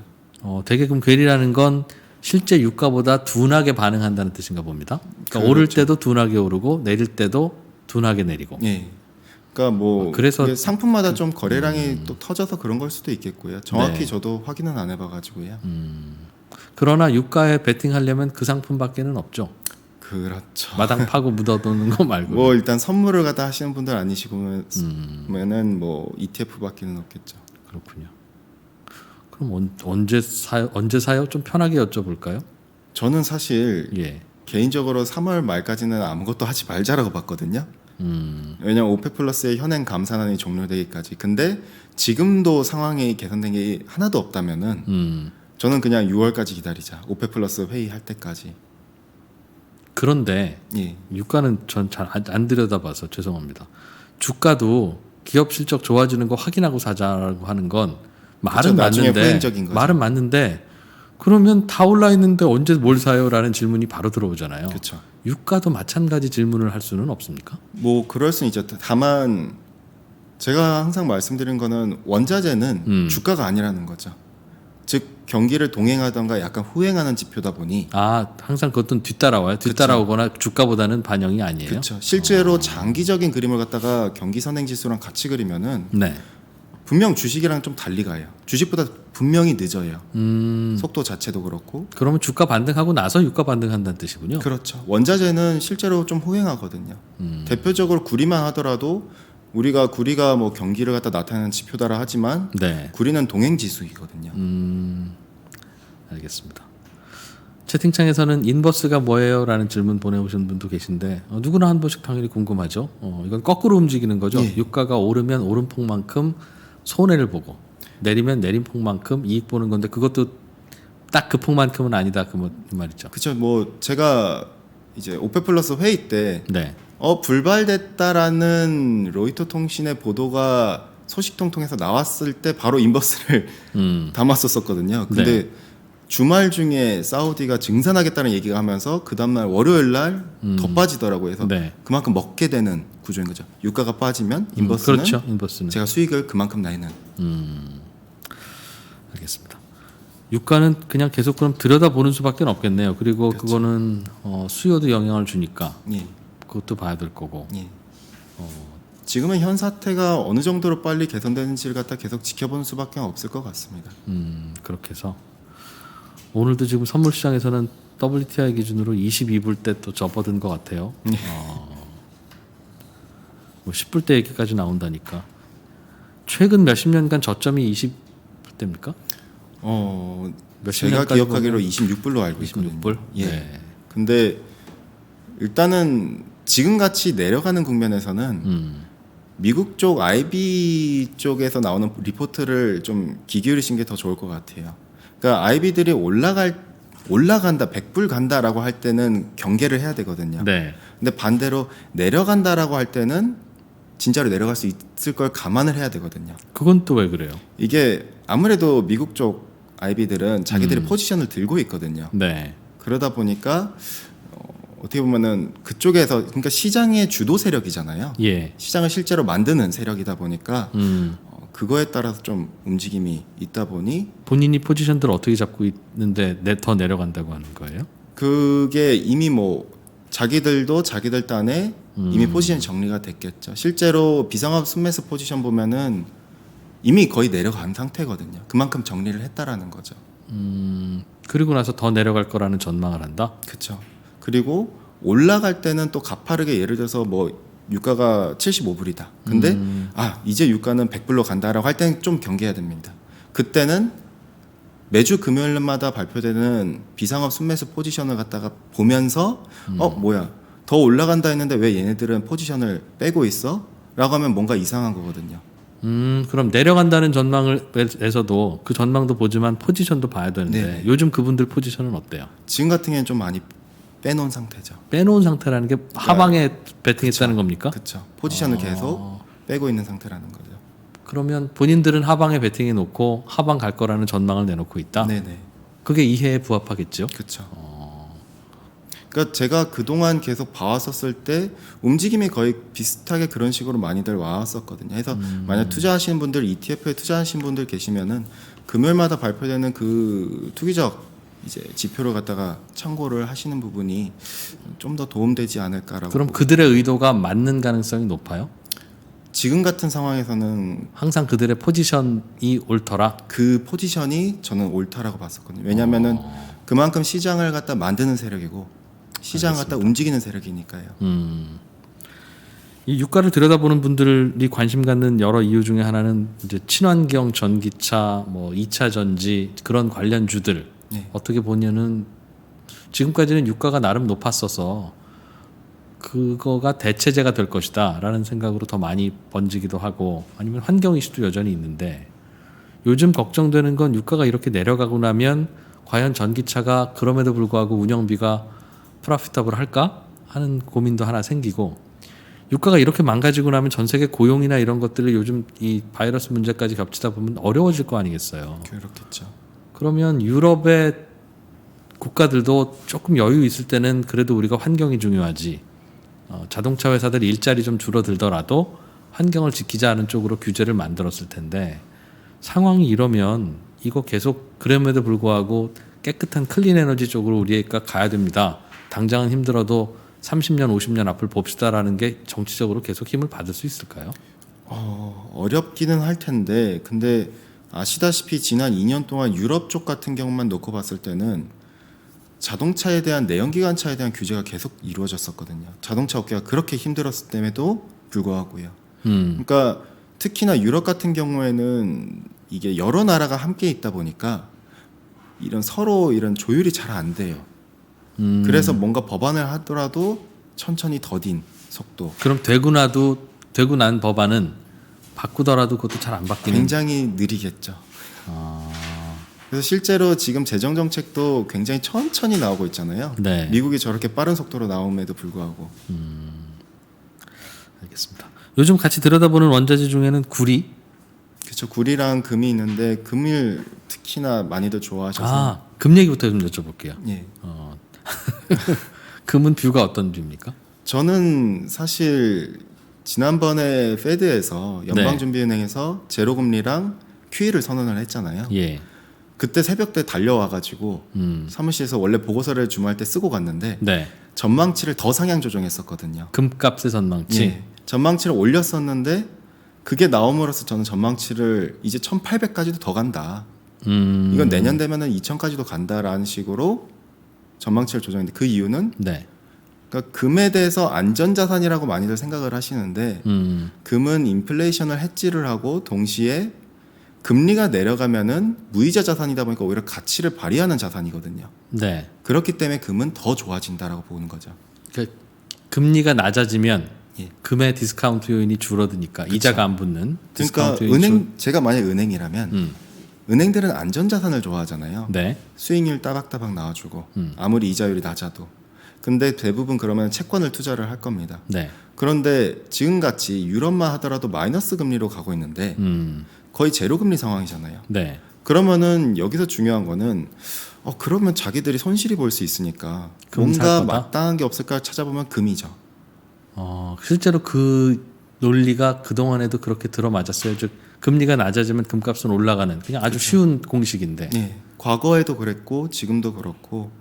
되게 그럼 괴리라는 건 실제 유가보다 둔하게 반응한다는 뜻인가 봅니다. 그러니까 오를 때도 둔하게 오르고 내릴 때도 둔하게 내리고. 예. 그러니까 뭐 그래서 그게 상품마다 좀 거래량이 또 터져서 그런 걸 수도 있겠고요. 정확히 네. 저도 확인은 안 해봐가지고요. 그러나 유가에 베팅하려면 그 상품밖에는 없죠. 그렇죠. 마당 파고 묻어두는 거 말고. 뭐 일단 선물을 갖다 하시는 분들 아니시면은 뭐 ETF밖에는 없겠죠. 그렇군요. 그럼 언제 사요? 좀 편하게 여쭤볼까요? 저는 사실 예. 개인적으로 3월 말까지는 아무것도 하지 말자라고 봤거든요. 왜냐면 오펙 플러스의 현행 감산안이 종료되기까지. 근데 지금도 상황이 개선된 게 하나도 없다면은 저는 그냥 6월까지 기다리자. 오펙 플러스 회의할 때까지. 그런데 예. 유가는 전 잘 안 들여다봐서 죄송합니다. 주가도 기업 실적 좋아지는 거 확인하고 사자라고 하는 건 말은 그렇죠. 나중에 맞는데 후행적인 거죠. 말은 맞는데 그러면 다 올라 있는데 언제 뭘 사요라는 질문이 바로 들어오잖아요. 그렇죠. 유가도 마찬가지 질문을 할 수는 없습니까? 뭐 그럴 수는 있죠. 다만 제가 항상 말씀드린 거는 원자재는 주가가 아니라는 거죠. 즉 경기를 동행하던가 약간 후행하는 지표다 보니 항상 그것도 뒤따라와요. 뒤따라오거나 주가보다는 반영이 아니에요. 그렇죠. 실제로 장기적인 그림을 갖다가 경기 선행 지수랑 같이 그리면은 네. 분명 주식이랑 좀 달리 가요. 주식보다 분명히 늦어요. 속도 자체도 그렇고. 그러면 주가 반등하고 나서 유가 반등한다는 뜻이군요. 그렇죠. 원자재는 실제로 좀 호행하거든요. 대표적으로 구리만 하더라도 우리가 구리가 뭐 경기를 갖다 나타내는 지표다라 하지만 네. 구리는 동행 지수이거든요. 알겠습니다. 채팅창에서는 인버스가 뭐예요?라는 질문 보내오신 분도 계신데 누구나 한 번씩 당연히 궁금하죠. 이건 거꾸로 움직이는 거죠. 예. 유가가 오르면 오른 폭만큼 손해를 보고 내리면 내린 폭만큼 이익 보는 건데 그것도 딱 그 폭만큼은 아니다 그 말이죠. 그쵸. 뭐 제가 이제 오펙 플러스 회의 때 네. 불발됐다라는 로이터 통신의 보도가 소식통통에서 나왔을 때 바로 인버스를 담았었거든요. 근데 주말 중에 사우디가 증산하겠다는 얘기가 하면서 그 다음날 월요일 날 더 빠지더라고요. 그래서 네. 그만큼 먹게 되는 구조인 거죠. 유가가 빠지면 인버스는 그렇죠. 인버스는 제가 수익을 그만큼 내는. 알겠습니다. 유가는 그냥 계속 그럼 들여다보는 수밖에 없겠네요. 그리고 그렇죠. 그거는 수요도 영향을 주니까 예. 그것도 봐야 될 거고. 예. 지금은 현 사태가 어느 정도로 빨리 개선되는지를 갖다 계속 지켜보는 수밖에 없을 것 같습니다. 그렇게 해서 오늘도 지금 선물 시장에서는 WTI 기준으로 22불대 또 접어든 것 같아요. 뭐 10불대 얘기까지 나온다니까. 최근 몇십 년간 저점이 20불대입니까? 몇십 제가 년까지 기억하기로 보면 26불로 알고 있거든요. 26불? 예. 네. 근데 일단은 지금 같이 내려가는 국면에서는 미국 쪽 IB 쪽에서 나오는 리포트를 좀 귀 기울이신 게 더 좋을 것 같아요. 그러니까 IB들이 올라간다, 100불 간다라고 할 때는 경계를 해야 되거든요. 네. 근데 반대로 내려간다라고 할 때는 진짜로 내려갈 수 있을 걸 감안을 해야 되거든요. 그건 또 왜 그래요? 이게 아무래도 미국 쪽 IB들은 자기들의 포지션을 들고 있거든요. 네. 그러다 보니까 어떻게 보면은 그쪽에서 그러니까 시장의 주도 세력이잖아요. 예. 시장을 실제로 만드는 세력이다 보니까 음. 그거에 따라서 좀 움직임이 있다 보니 본인이 포지션들을 어떻게 잡고 있는데 더 내려간다고 하는 거예요? 그게 이미 뭐 자기들도 자기들 딴에 이미 포지션 정리가 됐겠죠. 실제로 비상합 순매수 포지션 보면은 이미 거의 내려간 상태거든요. 그만큼 정리를 했다라는 거죠. 그리고 나서 더 내려갈 거라는 전망을 한다. 그렇죠. 그리고 올라갈 때는 또 가파르게 예를 들어서 뭐 유가가 75불이다. 근데 이제 유가는 100불로 간다라고 할 때는 좀 경계해야 됩니다. 그때는 매주 금요일마다 발표되는 비상업 순매수 포지션을 갖다가 보면서 뭐야 더 올라간다 했는데 왜 얘네들은 포지션을 빼고 있어? 라고 하면 뭔가 이상한 거거든요. 그럼 내려간다는 전망에서도 그 전망도 보지만 포지션도 봐야 되는데 네네. 요즘 그분들 포지션은 어때요? 지금 같은 경우는 좀 많이 빼놓은 상태죠. 빼놓은 상태라는 게 하방에 베팅했다는 겁니까? 그렇죠. 포지션을 계속 빼고 있는 상태라는 거죠. 그러면 본인들은 하방에 베팅해 놓고 하방 갈 거라는 전망을 내놓고 있다. 네네. 그게 이해에 부합하겠죠. 그렇죠. 그러니까 제가 그동안 계속 봐왔었을 때 움직임이 거의 비슷하게 그런 식으로 많이들 와왔었거든요. 그래서 만약 투자하시는 분들, ETF에 투자하시는 분들 계시면은 금요일마다 발표되는 그 투기적 이제 지표를 갖다가 참고를 하시는 부분이 좀 더 도움되지 않을까라고. 그럼 그들의 의도가 맞는 가능성이 높아요? 지금 같은 상황에서는 항상 그들의 포지션이 옳더라. 그 포지션이 저는 옳다라고 봤었거든요. 왜냐하면은 그만큼 시장을 갖다 만드는 세력이고 시장을 갖다 움직이는 세력이니까요. 이 유가를 들여다보는 분들이 관심 갖는 여러 이유 중에 하나는 이제 친환경 전기차, 뭐 2차 전지 그런 관련주들 네. 어떻게 보면은 지금까지는 유가가 나름 높았어서 그거가 대체제가 될 것이다라는 생각으로 더 많이 번지기도 하고 아니면 환경 이슈도 여전히 있는데 요즘 걱정되는 건 유가가 이렇게 내려가고 나면 과연 전기차가 그럼에도 불구하고 운영비가 프로피터블 할까 하는 고민도 하나 생기고 유가가 이렇게 망가지고 나면 전 세계 고용이나 이런 것들을 요즘 이 바이러스 문제까지 겹치다 보면 어려워질 거 아니겠어요. 그렇겠죠. 그러면 유럽의 국가들도 조금 여유 있을 때는 그래도 우리가 환경이 중요하지. 자동차 회사들 일자리 좀 줄어들더라도 환경을 지키자는 쪽으로 규제를 만들었을 텐데 상황이 이러면 이거 계속 그럼에도 불구하고 깨끗한 클린 에너지 쪽으로 우리가 가야 됩니다. 당장은 힘들어도 30년, 50년 앞을 봅시다라는 게 정치적으로 계속 힘을 받을 수 있을까요? 어렵기는 할 텐데 근데 아시다시피 지난 2년 동안 유럽 쪽 같은 경우만 놓고 봤을 때는 자동차에 대한 내연기관차에 대한 규제가 계속 이루어졌었거든요. 자동차 업계가 그렇게 힘들었을 때에도 불구하고요. 그러니까 특히나 유럽 같은 경우에는 이게 여러 나라가 함께 있다 보니까 이런 서로 이런 조율이 잘 안 돼요. 그래서 뭔가 법안을 하더라도 천천히 더딘 속도. 그럼 되고 난 법안은 바꾸더라도 그것도 잘 안 바뀌는. 굉장히 느리겠죠. 그래서 실제로 지금 재정 정책도 굉장히 천천히 나오고 있잖아요. 네. 미국이 저렇게 빠른 속도로 나옴에도 불구하고. 알겠습니다. 요즘 같이 들여다보는 원자재 중에는 구리. 그렇죠. 구리랑 금이 있는데 금을 특히나 많이들 좋아하셔서. 금 얘기부터 좀 여쭤볼게요. 예. 금은 뷰가 어떤 뷰입니까? 저는 사실 지난번에 페드에서 연방준비은행에서 제로 금리랑 QE를 선언을 했잖아요. 예. 그때 새벽 때 달려와가지고 사무실에서 원래 보고서를 주말 때 쓰고 갔는데 네. 전망치를 더 상향 조정했었거든요. 금값의 전망치. 예. 전망치를 올렸었는데 그게 나옴으로써 저는 전망치를 이제 1,800까지도 더 간다. 이건 내년 되면은 2,000까지도 간다라는 식으로 전망치를 조정했는데 그 이유는 네. 그러니까 금에 대해서 안전자산이라고 많이들 생각을 하시는데 금은 인플레이션을 해지를 하고 동시에 금리가 내려가면은 무이자 자산이다 보니까 오히려 가치를 발휘하는 자산이거든요. 네. 그렇기 때문에 금은 더 좋아진다라고 보는 거죠. 그러니까 금리가 낮아지면 예. 금의 디스카운트 요인이 줄어드니까 그쵸. 이자가 안 붙는 그러니까 디스카운트 요인이 은행 제가 만약 은행이라면 은행들은 안전자산을 좋아하잖아요. 네. 수익률 따박따박 나와주고 아무리 이자율이 낮아도. 근데 대부분 그러면 채권을 투자를 할 겁니다. 네. 그런데 지금같이 유럽만 하더라도 마이너스 금리로 가고 있는데 거의 제로 금리 상황이잖아요. 네. 그러면은 여기서 중요한 거는 그러면 자기들이 손실이 볼 수 있으니까 금 살 뭔가 거다? 마땅한 게 없을까 찾아보면 금이죠. 실제로 그 논리가 그동안에도 그렇게 들어맞았어요. 즉 금리가 낮아지면 금값은 올라가는 그냥 아주 쉬운 공식인데. 네, 과거에도 그랬고 지금도 그렇고.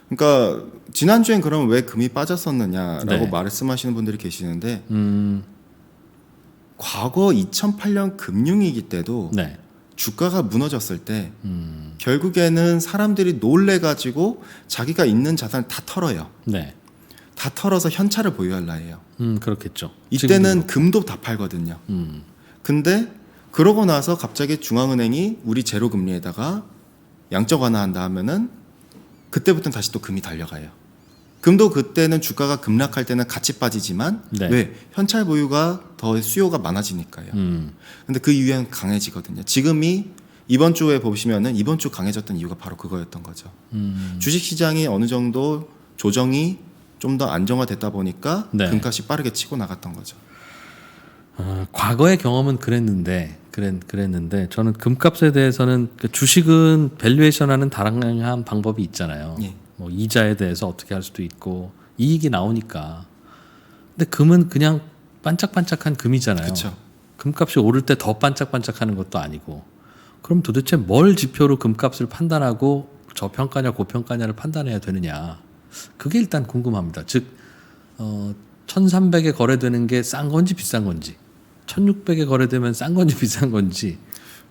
그러니까 지난주엔 그러면 왜 금이 빠졌었느냐라고 네. 말씀하시는 분들이 계시는데 과거 2008년 금융위기 때도 네. 주가가 무너졌을 때 결국에는 사람들이 놀래가지고 자기가 있는 자산을 다 털어요. 네. 다 털어서 현찰을 보유할라 해요. 그렇겠죠. 이때는 금도 다 팔거든요. 근데 그러고 나서 갑자기 중앙은행이 우리 제로 금리에다가 양적 완화한다 하면은 그때부터는 다시 또 금이 달려가요. 금도 그때는 주가가 급락할 때는 같이 빠지지만 네. 왜? 현찰 보유가 더 수요가 많아지니까요. 근데 그 이후에는 강해지거든요. 지금이 이번 주에 보시면은 이번 주 강해졌던 이유가 바로 그거였던 거죠. 주식 시장이 어느 정도 조정이 좀 더 안정화됐다 보니까 네. 금값이 빠르게 치고 나갔던 거죠. 과거의 경험은 그랬는데 저는 금값에 대해서는 그 주식은 밸류에이션하는 다양한 방법이 있잖아요. 예. 뭐 이자에 대해서 어떻게 할 수도 있고 이익이 나오니까. 근데 금은 그냥 반짝반짝한 금이잖아요. 그렇죠. 금값이 오를 때 더 반짝반짝하는 것도 아니고. 그럼 도대체 뭘 지표로 금값을 판단하고 저평가냐 고평가냐를 판단해야 되느냐. 그게 일단 궁금합니다. 즉 1,300에 거래되는 게 싼 건지 비싼 건지 1,600에 거래되면 싼 건지 비싼 건지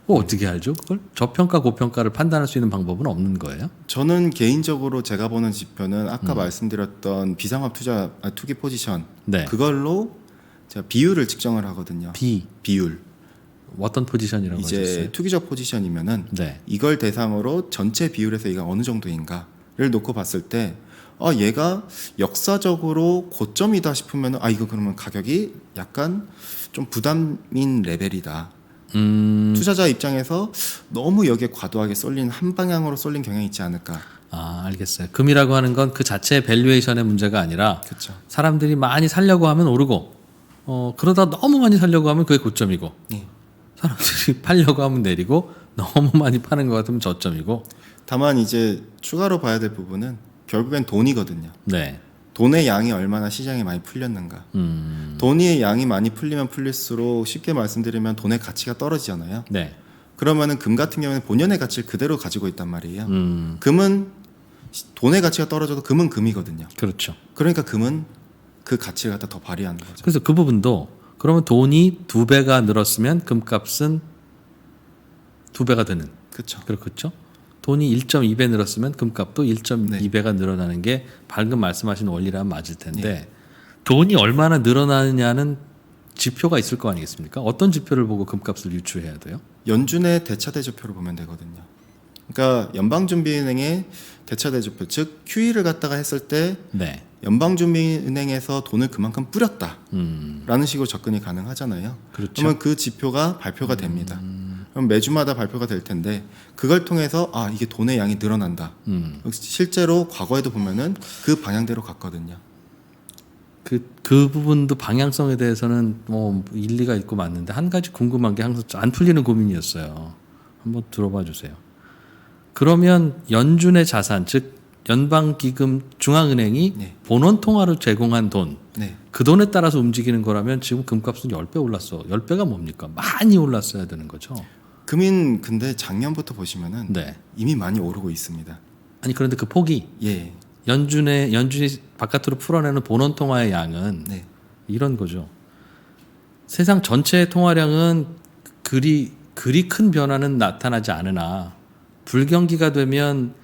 어떻게 알죠? 그걸 저평가 고평가를 판단할 수 있는 방법은 없는 거예요? 저는 개인적으로 제가 보는 지표는 아까 말씀드렸던 비상합 투기 포지션 네. 그걸로 제가 비율을 측정을 하거든요. 비율. 어떤 포지션이라고 이제 하셨어요? 투기적 포지션이면은 네. 이걸 대상으로 전체 비율에서 이가 어느 정도인가를 놓고 봤을 때 얘가 역사적으로 고점이다 싶으면 이거 그러면 가격이 약간 좀 부담인 레벨이다. 투자자 입장에서 너무 여기에 과도하게 쏠린 한 방향으로 쏠린 경향이 있지 않을까. 알겠어요. 금이라고 하는 건 그 자체의 밸류에이션의 문제가 아니라 그렇죠. 사람들이 많이 살려고 하면 오르고 그러다 너무 많이 살려고 하면 그게 고점이고 네. 사람들이 팔려고 하면 내리고 너무 많이 파는 것 같으면 저점이고. 다만 이제 추가로 봐야 될 부분은 결국엔 돈이거든요. 네. 돈의 양이 얼마나 시장에 많이 풀렸는가. 돈의 양이 많이 풀리면 풀릴수록 쉽게 말씀드리면 돈의 가치가 떨어지잖아요. 네. 그러면은 금 같은 경우는 본연의 가치를 그대로 가지고 있단 말이에요. 금은 돈의 가치가 떨어져도 금은 금이거든요. 그렇죠. 그러니까 금은 그 가치를 갖다 더 발휘하는 거죠. 그래서 그 부분도 그러면 돈이 2배가 늘었으면 금값은 2배가 되는. 그렇죠. 그렇죠. 돈이 1.2배 늘었으면 금값도 1.2배가 늘어나는 게 방금 말씀하신 원리라면 맞을 텐데 네. 돈이 얼마나 늘어나느냐는 지표가 있을 거 아니겠습니까? 어떤 지표를 보고 금값을 유추해야 돼요? 연준의 대차 대조표를 보면 되거든요. 그러니까 연방준비은행의 대차대조표 즉 QE를 갖다가 했을 때 네. 연방준비은행에서 돈을 그만큼 뿌렸다라는 식으로 접근이 가능하잖아요. 그렇죠. 그러면 그 지표가 발표가 됩니다. 그럼 매주마다 발표가 될 텐데 그걸 통해서 아 이게 돈의 양이 늘어난다. 실제로 과거에도 보면은 그 방향대로 갔거든요. 그 부분도 방향성에 대해서는 뭐 일리가 있고 맞는데 한 가지 궁금한 게 항상 안 풀리는 고민이었어요. 한번 들어봐 주세요. 그러면 연준의 자산, 즉 연방기금 중앙은행이 네. 본원 통화로 제공한 돈, 네. 그 돈에 따라서 움직이는 거라면 지금 금값은 10배 올랐어. 10배가 뭡니까? 많이 올랐어야 되는 거죠. 금인 근데 작년부터 보시면은 네. 이미 많이 오르고 있습니다. 아니 그런데 그 폭이 예. 연준이 바깥으로 풀어내는 본원 통화의 양은 네. 이런 거죠. 세상 전체의 통화량은 그리 큰 변화는 나타나지 않으나 불경기가 되면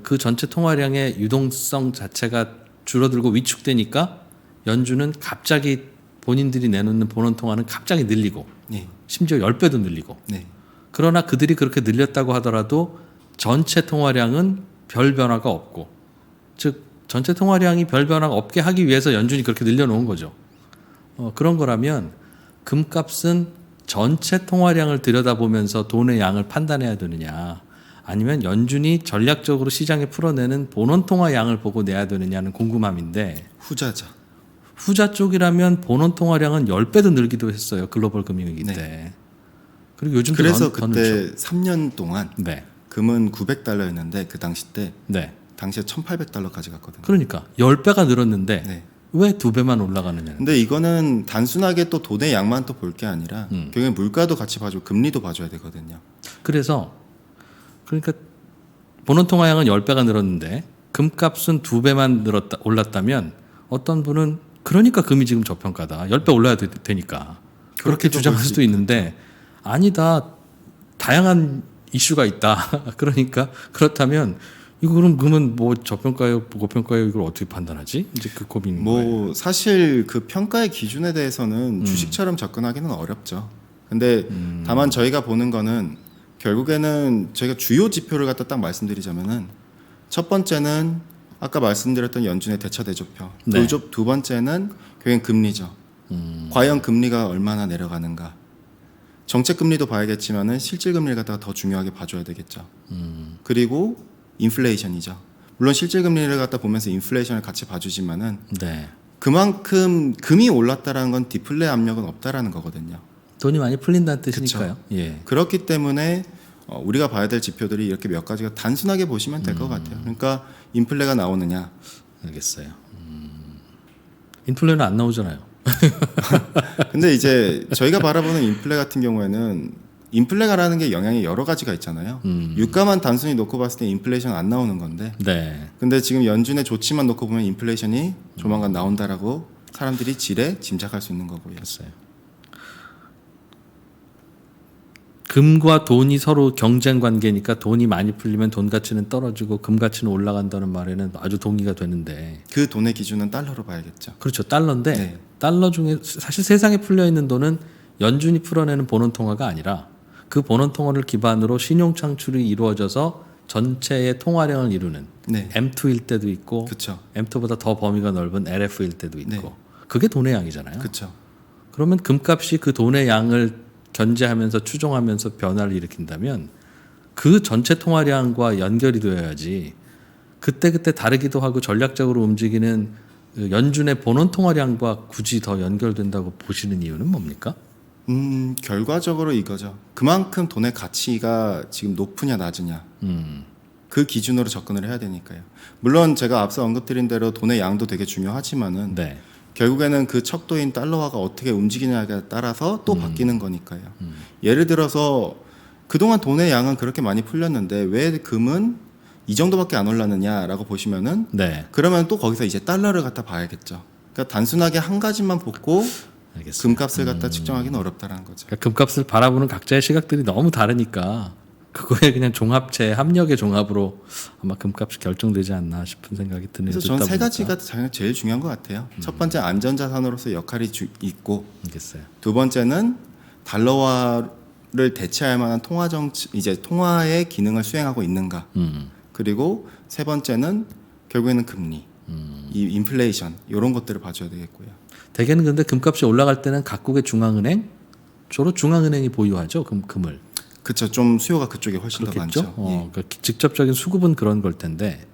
그 전체 통화량의 유동성 자체가 줄어들고 위축되니까 연준은 갑자기 본인들이 내놓는 본원 통화는 갑자기 늘리고 네. 심지어 10배도 늘리고 네. 그러나 그들이 그렇게 늘렸다고 하더라도 전체 통화량은 별 변화가 없고 즉 전체 통화량이 별 변화가 없게 하기 위해서 연준이 그렇게 늘려놓은 거죠. 그런 거라면 금값은 전체 통화량을 들여다보면서 돈의 양을 판단해야 되느냐 아니면 연준이 전략적으로 시장에 풀어내는 본원 통화 양을 보고 내야 되느냐는 궁금함인데 후자죠. 후자 쪽이라면 본원 통화량은 10배도 늘기도 했어요. 글로벌 금융위기 네. 때. 그리고 요즘도 그래서 더 그때 늘죠. 3년 동안 네. 금은 900달러였는데 그 당시 때 네. 당시에 1,800달러까지 갔거든요. 그러니까 10배가 늘었는데 네. 왜 2배만 올라가느냐. 근데 이거는 단순하게 또 돈의 양만 또 볼 게 아니라 결국엔 물가도 같이 봐주고 금리도 봐줘야 되거든요. 그래서 그러니까 본원 통화량은 10배가 늘었는데 금값은 2배만 올랐다면 어떤 분은 그러니까 금이 지금 저평가다. 10배 올라야 되니까. 그렇게 그렇게도 주장할 볼 수 수도 있는데 아니다. 다양한 이슈가 있다. 그러니까 그렇다면 이거 그럼 금은 뭐 저평가예요, 고평가예요 이걸 어떻게 판단하지? 이제 그 고민인 거예요. 뭐 사실 그 평가의 기준에 대해서는 주식처럼 접근하기는 어렵죠. 근데 다만 저희가 보는 거는 결국에는 저희가 주요 지표를 갖다 딱 말씀드리자면은 첫 번째는 아까 말씀드렸던 연준의 대차대조표. 네. 두 번째는 결국엔 금리죠. 과연 금리가 얼마나 내려가는가. 정책 금리도 봐야겠지만은 실질 금리를 갖다가 더 중요하게 봐줘야 되겠죠. 그리고 인플레이션이죠. 물론 실질 금리를 갖다 보면서 인플레이션을 같이 봐주지만은 네. 그만큼 금이 올랐다라는 건 디플레 압력은 없다라는 거거든요. 돈이 많이 풀린다는 뜻이니까요. 예. 그렇기 때문에 우리가 봐야 될 지표들이 이렇게 몇 가지가 단순하게 보시면 될 것 같아요. 그러니까 인플레가 나오느냐. 알겠어요. 인플레는 안 나오잖아요. 근데 이제 저희가 바라보는 인플레 같은 경우에는 인플레가라는 게 영향이 여러 가지가 있잖아요. 유가만 단순히 놓고 봤을 때 인플레이션 안 나오는 건데. 네. 근데 지금 연준의 조치만 놓고 보면 인플레이션이 조만간 나온다라고 사람들이 지레 짐작할 수 있는 거고요. 알겠어요. 금과 돈이 서로 경쟁 관계니까 돈이 많이 풀리면 돈 가치는 떨어지고 금 가치는 올라간다는 말에는 아주 동의가 되는데 그 돈의 기준은 달러로 봐야겠죠. 그렇죠. 달러인데 네. 달러 중에 사실 세상에 풀려 있는 돈은 연준이 풀어내는 본원 통화가 아니라 그 본원 통화를 기반으로 신용 창출이 이루어져서 전체의 통화량을 이루는 네. M2일 때도 있고 그렇죠. M2보다 더 범위가 넓은 LF일 때도 있고 네. 그게 돈의 양이잖아요. 그렇죠. 그러면 금값이 그 돈의 양을 견제하면서 추종하면서 변화를 일으킨다면 그 전체 통화량과 연결이 되어야지 그때그때 다르기도 하고 전략적으로 움직이는 연준의 본원 통화량과 굳이 더 연결된다고 보시는 이유는 뭡니까? 결과적으로 이거죠. 그만큼 돈의 가치가 지금 높으냐 낮으냐. 그 기준으로 접근을 해야 되니까요. 물론 제가 앞서 언급드린 대로 돈의 양도 되게 중요하지만은 네. 결국에는 그 척도인 달러화가 어떻게 움직이냐에 따라서 또 바뀌는 거니까요. 예를 들어서 그동안 돈의 양은 그렇게 많이 풀렸는데 왜 금은 이 정도밖에 안 올랐느냐라고 보시면은 네. 그러면 또 거기서 이제 달러를 갖다 봐야겠죠. 그러니까 단순하게 한 가지만 보고 알겠습니다. 금값을 갖다 측정하기는 어렵다라는 거죠. 그러니까 금값을 바라보는 각자의 시각들이 너무 다르니까 그거에 그냥 종합체 합력의 종합으로 아마 금값이 결정되지 않나 싶은 생각이 드네요. 그래서 저는 세 가지가 제일 중요한 것 같아요. 첫 번째 안전자산으로서 역할이 있고 알겠어요. 두 번째는 달러화 대체할 만한 통화 정치 이제 통화의 기능을 수행하고 있는가. 그리고 세 번째는 결국에는 금리, 이 인플레이션 이런 것들을 봐줘야 되겠고요. 대개는 근데 금값이 올라갈 때는 각국의 중앙은행 주로 중앙은행이 보유하죠 금을. 그렇죠. 좀 수요가 그쪽에 훨씬 더 그렇겠죠. 많죠. 그러니까 직접적인 수급은 그런 걸 텐데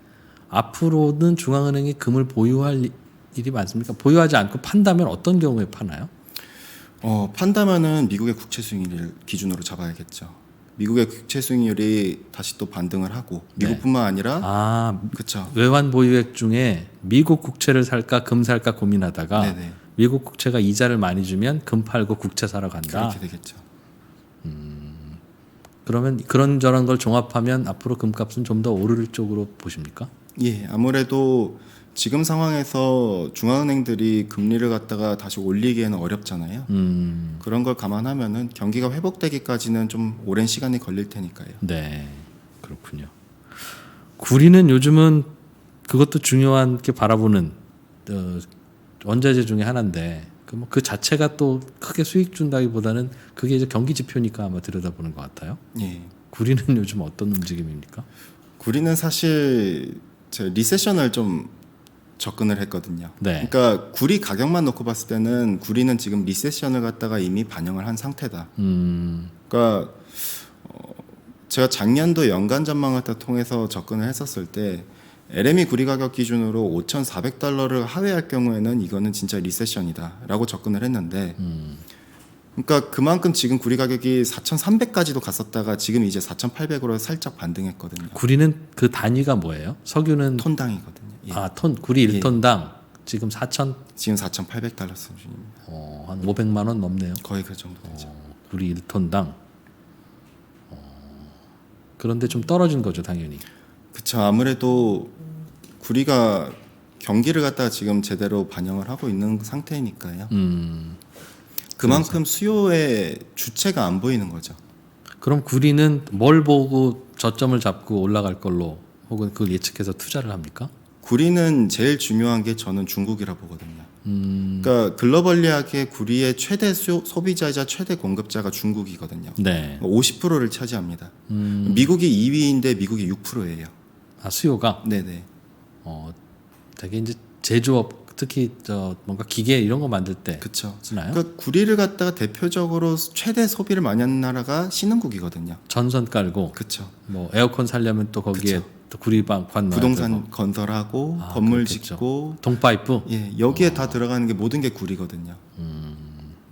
앞으로는 중앙은행이 금을 보유할 일이 많습니까? 보유하지 않고 판다면 어떤 경우에 파나요? 판다면은 미국의 국채 수익률을 기준으로 잡아야겠죠. 미국의 국채 수익률이 다시 또 반등을 하고 미국뿐만 아니라 그렇죠. 외환 보유액 중에 미국 국채를 살까 금 살까 고민하다가 네네. 미국 국채가 이자를 많이 주면 금 팔고 국채 사러 간다. 그렇게 되겠죠. 그러면 그런저런 걸 종합하면 앞으로 금값은 좀 더 오를 쪽으로 보십니까? 예, 아무래도 지금 상황에서 중앙은행들이 금리를 갖다가 다시 올리기에는 어렵잖아요. 그런 걸 감안하면은 경기가 회복되기까지는 좀 오랜 시간이 걸릴 테니까요. 네, 그렇군요. 구리는 요즘은 그것도 중요한 게 바라보는 원자재 중에 하나인데 그 자체가 또 크게 수익 준다기보다는 그게 이제 경기 지표니까 아마 들여다보는 것 같아요. 예. 구리는 요즘 어떤 움직임입니까? 구리는 사실 제 리세션을 좀 접근을 했거든요. 네. 그러니까 구리 가격만 놓고 봤을 때는 구리는 지금 리세션을 갖다가 이미 반영을 한 상태다. 그러니까 제가 작년도 연간 전망을 다 통해서 접근을 했었을 때 LME 구리 가격 기준으로 5,400달러를 하회할 경우에는 이거는 진짜 리세션이다라고 접근을 했는데, 그러니까 그만큼 지금 구리 가격이 4,300까지도 갔었다가 지금 이제 4,800으로 살짝 반등했거든요. 구리는 그 단위가 뭐예요? 석유는 톤당이거든요. 예. 구리 1톤당 지금 4천 지금 4,800달러 수준입니다. 한 500만 원 넘네요. 거의 그 정도 되죠. 구리 1톤당. 그런데 좀 떨어진 거죠, 당연히. 그렇죠. 아무래도 구리가 경기를 갖다가 지금 제대로 반영을 하고 있는 상태니까요. 그만큼 수요의 주체가 안 보이는 거죠. 그럼 구리는 뭘 보고 저점을 잡고 올라갈 걸로 혹은 그걸 예측해서 투자를 합니까? 구리는 제일 중요한 게 저는 중국이라 보거든요. 그러니까 글로벌리하게 구리의 최대 소비자이자 최대 공급자가 중국이거든요. 네. 50%를 차지합니다. 미국이 2위인데 미국이 6%예요. 수요가 네네. 되게 이제 제조업 특히 뭔가 기계 이런 거 만들 때 그렇죠. 쓰나요? 그러니까 구리를 갖다가 대표적으로 최대 소비를 많이 하는 나라가 신흥국이거든요. 전선 깔고 그렇죠. 뭐 에어컨 살려면 또 거기에 그쵸. 또 구리방 관 부동산 건설하고 건물 그렇겠죠. 짓고 동파이프. 예, 여기에 다 들어가는 게 모든 게 구리거든요.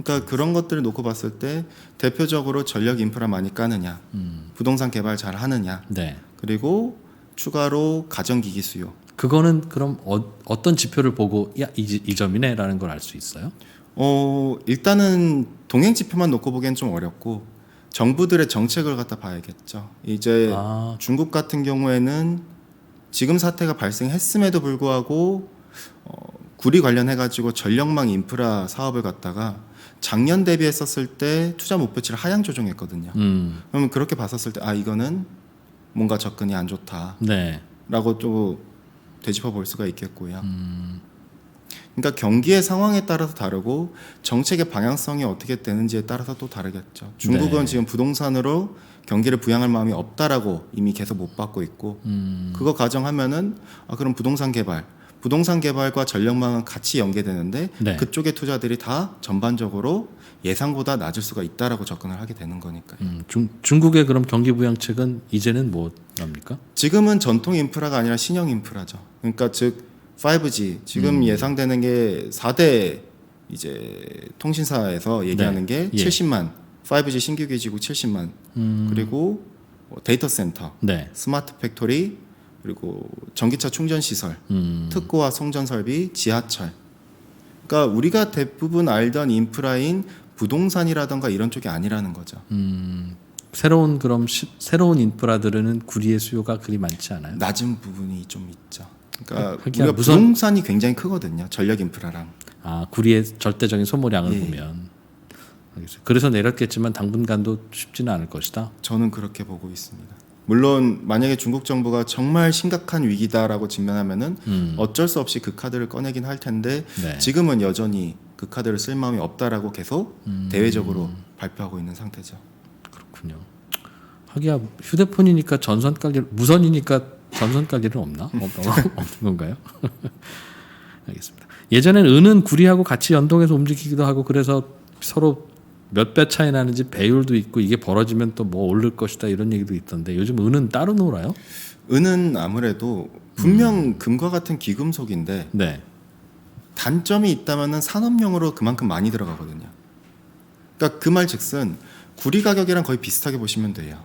그러니까 그런 것들을 놓고 봤을 때 대표적으로 전력 인프라 많이 까느냐, 부동산 개발 잘 하느냐, 네. 그리고 추가로 가전기기 수요. 그거는 그럼 어떤 지표를 보고 이 점이네라는 걸 알 수 있어요? 일단은 동행 지표만 놓고 보기엔 좀 어렵고 정부들의 정책을 갖다 봐야겠죠. 이제 중국 같은 경우에는 지금 사태가 발생했음에도 불구하고 구리 관련해 가지고 전력망 인프라 사업을 갖다가 작년 대비했었을 때 투자 목표치를 하향 조정했거든요. 그러면 그렇게 봤었을 때 이거는 뭔가 접근이 안 좋다라고 네. 또 되짚어 볼 수가 있겠고요. 그러니까 경기의 상황에 따라서 다르고 정책의 방향성이 어떻게 되는지에 따라서 또 다르겠죠. 중국은 네. 지금 부동산으로 경기를 부양할 마음이 없다라고 이미 계속 못 받고 있고 그거 가정하면은 그럼 부동산 개발과 전력망은 같이 연계되는데 네. 그쪽의 투자들이 다 전반적으로 예상보다 낮을 수가 있다라고 접근을 하게 되는 거니까요. 중국의 그럼 경기 부양책은 이제는 뭐랍니까? 지금은 전통 인프라가 아니라 신형 인프라죠. 그러니까 즉 5G 지금 예상되는 게 4대 이제 통신사에서 얘기하는 네. 게 70만 5G 신규 기지국 70만 그리고 데이터 센터, 네. 스마트 팩토리 그리고 전기차 충전 시설, 특고와 송전 설비, 지하철. 그러니까 우리가 대부분 알던 인프라인 부동산이라던가 이런 쪽이 아니라는 거죠. 새로운 인프라들은 구리의 수요가 그리 많지 않아요. 낮은 부분이 좀 있죠. 그러니까 하기야 우리가 부동산이 굉장히 크거든요. 전력 인프라랑. 구리의 절대적인 소모량을 예. 보면. 알겠어요. 그래서 내렸겠지만 당분간도 쉽지는 않을 것이다. 저는 그렇게 보고 있습니다. 물론 만약에 중국 정부가 정말 심각한 위기다라고 직면하면은 어쩔 수 없이 그 카드를 꺼내긴 할 텐데 네. 지금은 여전히 그 카드를 쓸 마음이 없다라고 계속 대외적으로 발표하고 있는 상태죠. 그렇군요. 하기야 휴대폰이니까 전선 깔 일, 무선이니까 전선 깔 일은 없나? 없는 건가요? 알겠습니다. 예전엔 은은 구리하고 같이 연동해서 움직이기도 하고 그래서 서로 몇 배 차이 나는지 배율도 있고 이게 벌어지면 또 뭐 오를 것이다 이런 얘기도 있던데 요즘 은은 따로 놀아요? 은은 아무래도 분명 금과 같은 귀금속인데 네. 단점이 있다면은 산업용으로 그만큼 많이 들어가거든요. 그러니까 그 말즉슨 구리 가격이랑 거의 비슷하게 보시면 돼요.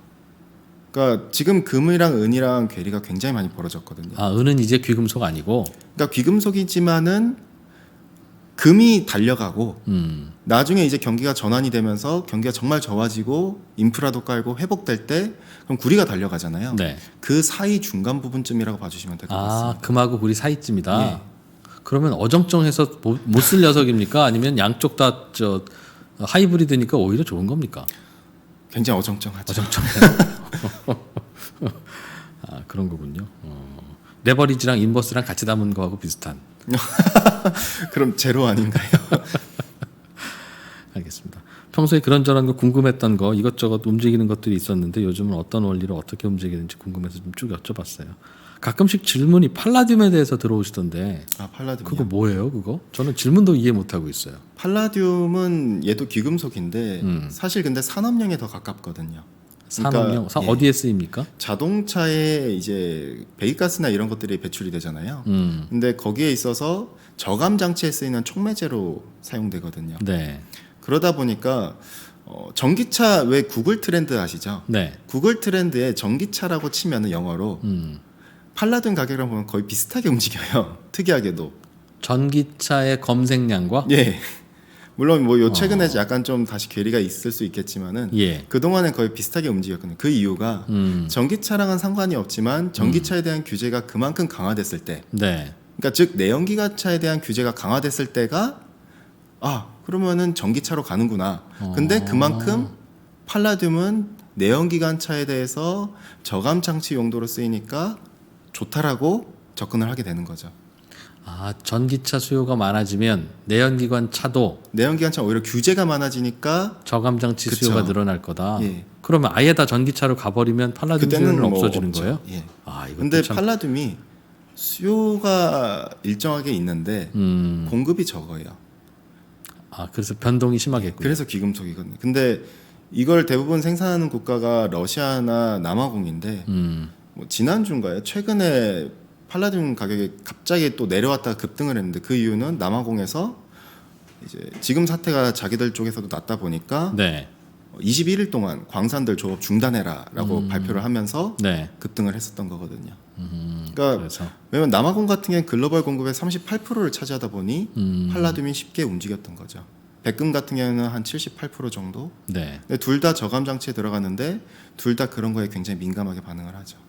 그러니까 지금 금이랑 은이랑 괴리가 굉장히 많이 벌어졌거든요. 아, 은은 이제 귀금속 아니고. 그러니까 귀금속이지만은 금이 달려가고 나중에 이제 경기가 전환이 되면서 경기가 정말 좋아지고 인프라도 깔고 회복될 때 그럼 구리가 달려가잖아요. 네. 그 사이 중간 부분쯤이라고 봐주시면 될 것 같습니다. 아, 금하고 구리 사이쯤이다. 예. 그러면 어정쩡해서 못 쓸 녀석입니까? 아니면 양쪽 다 저 하이브리드니까 오히려 좋은 겁니까? 굉장히 어정쩡하죠. 아, 그런 거군요. 레버리지랑 인버스랑 같이 담은 거하고 비슷한. 그럼 제로 아닌가요? 알겠습니다. 평소에 그런저런 거 궁금했던 거 이것저것 움직이는 것들이 있었는데 요즘은 어떤 원리로 어떻게 움직이는지 궁금해서 좀 쭉 여쭤봤어요. 가끔씩 질문이 팔라듐에 대해서 들어오시던데 아, 팔라듐이요? 그거 뭐예요? 그거? 저는 질문도 이해 못하고 있어요. 팔라듐은 얘도 귀금속인데 사실 근데 산업용에 더 가깝거든요. 산업용 예. 어디에 쓰입니까? 자동차에 이제 배기가스나 이런 것들이 배출이 되잖아요. 근데 거기에 있어서 저감 장치에 쓰이는 촉매제로 사용되거든요. 네. 그러다 보니까 전기차 왜 구글 트렌드 아시죠? 네. 구글 트렌드에 전기차라고 치면은 영어로 팔라듐 가격이랑 보면 거의 비슷하게 움직여요. 특이하게도. 전기차의 검색량과 예. 물론 뭐 요 최근에 약간 좀 다시 괴리가 있을 수 있겠지만은 예. 그동안은 거의 비슷하게 움직였거든요. 그 이유가 전기차랑은 상관이 없지만 전기차에 대한 규제가 그만큼 강화됐을 때, 네. 그러니까 즉 내연기관차에 대한 규제가 강화됐을 때가 그러면은 전기차로 가는구나. 근데 그만큼 팔라듐은 내연기관차에 대해서 저감 장치 용도로 쓰이니까 좋다라고 접근을 하게 되는 거죠. 아, 전기차 수요가 많아지면 내연기관 차도 내연기관차 오히려 규제가 많아지니까 저감 장치 그쵸. 수요가 늘어날 거다. 예. 그러면 아예 다 전기차로 가버리면 팔라듐 수요는 뭐 없어지는 없죠. 거예요? 예. 아, 이거 근데 참. 팔라듐이 수요가 일정하게 있는데 공급이 적어요. 아, 그래서 변동이 심하겠군요. 그래서 귀금속이거든요. 근데 이걸 대부분 생산하는 국가가 러시아나 남아공인데 뭐 지난주인가요? 최근에 팔라듐 가격이 갑자기 또 내려왔다가 급등을 했는데 그 이유는 남아공에서 이제 지금 사태가 자기들 쪽에서도 났다 보니까 네. 21일 동안 광산들 조업 중단해라라고 발표를 하면서 네. 급등을 했었던 거거든요. 그러니까 그래서 왜냐면 남아공 같은 경우는 글로벌 공급의 38%를 차지하다 보니 팔라듐이 쉽게 움직였던 거죠. 백금 같은 경우는 한 78% 정도. 네. 근데 둘 다 저감 장치에 들어가는데 둘 다 그런 거에 굉장히 민감하게 반응을 하죠.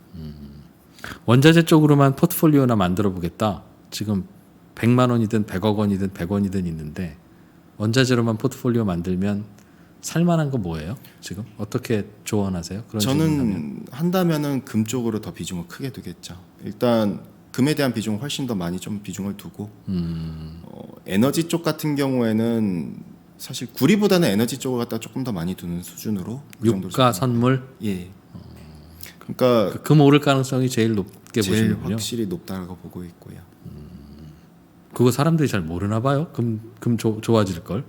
원자재 쪽으로만 포트폴리오나 만들어 보겠다. 지금 100만 원이든 100억 원이든 100원이든 있는데 원자재로만 포트폴리오 만들면 살만한 거 뭐예요? 지금 어떻게 조언하세요? 그런 저는 한다면은 금 쪽으로 더 비중을 크게 두겠죠. 일단 금에 대한 비중을 훨씬 더 많이 좀 비중을 두고 에너지 쪽 같은 경우에는 사실 구리보다는 에너지 쪽을 갖다 조금 더 많이 두는 수준으로 그 정도로 유가 선물 예. 그러니까 금 오를 가능성이 제일 높게 제일 보시는군요. 확실히 높다고 보고 있고요. 그거 사람들이 잘 모르나 봐요. 금 좋아질 걸.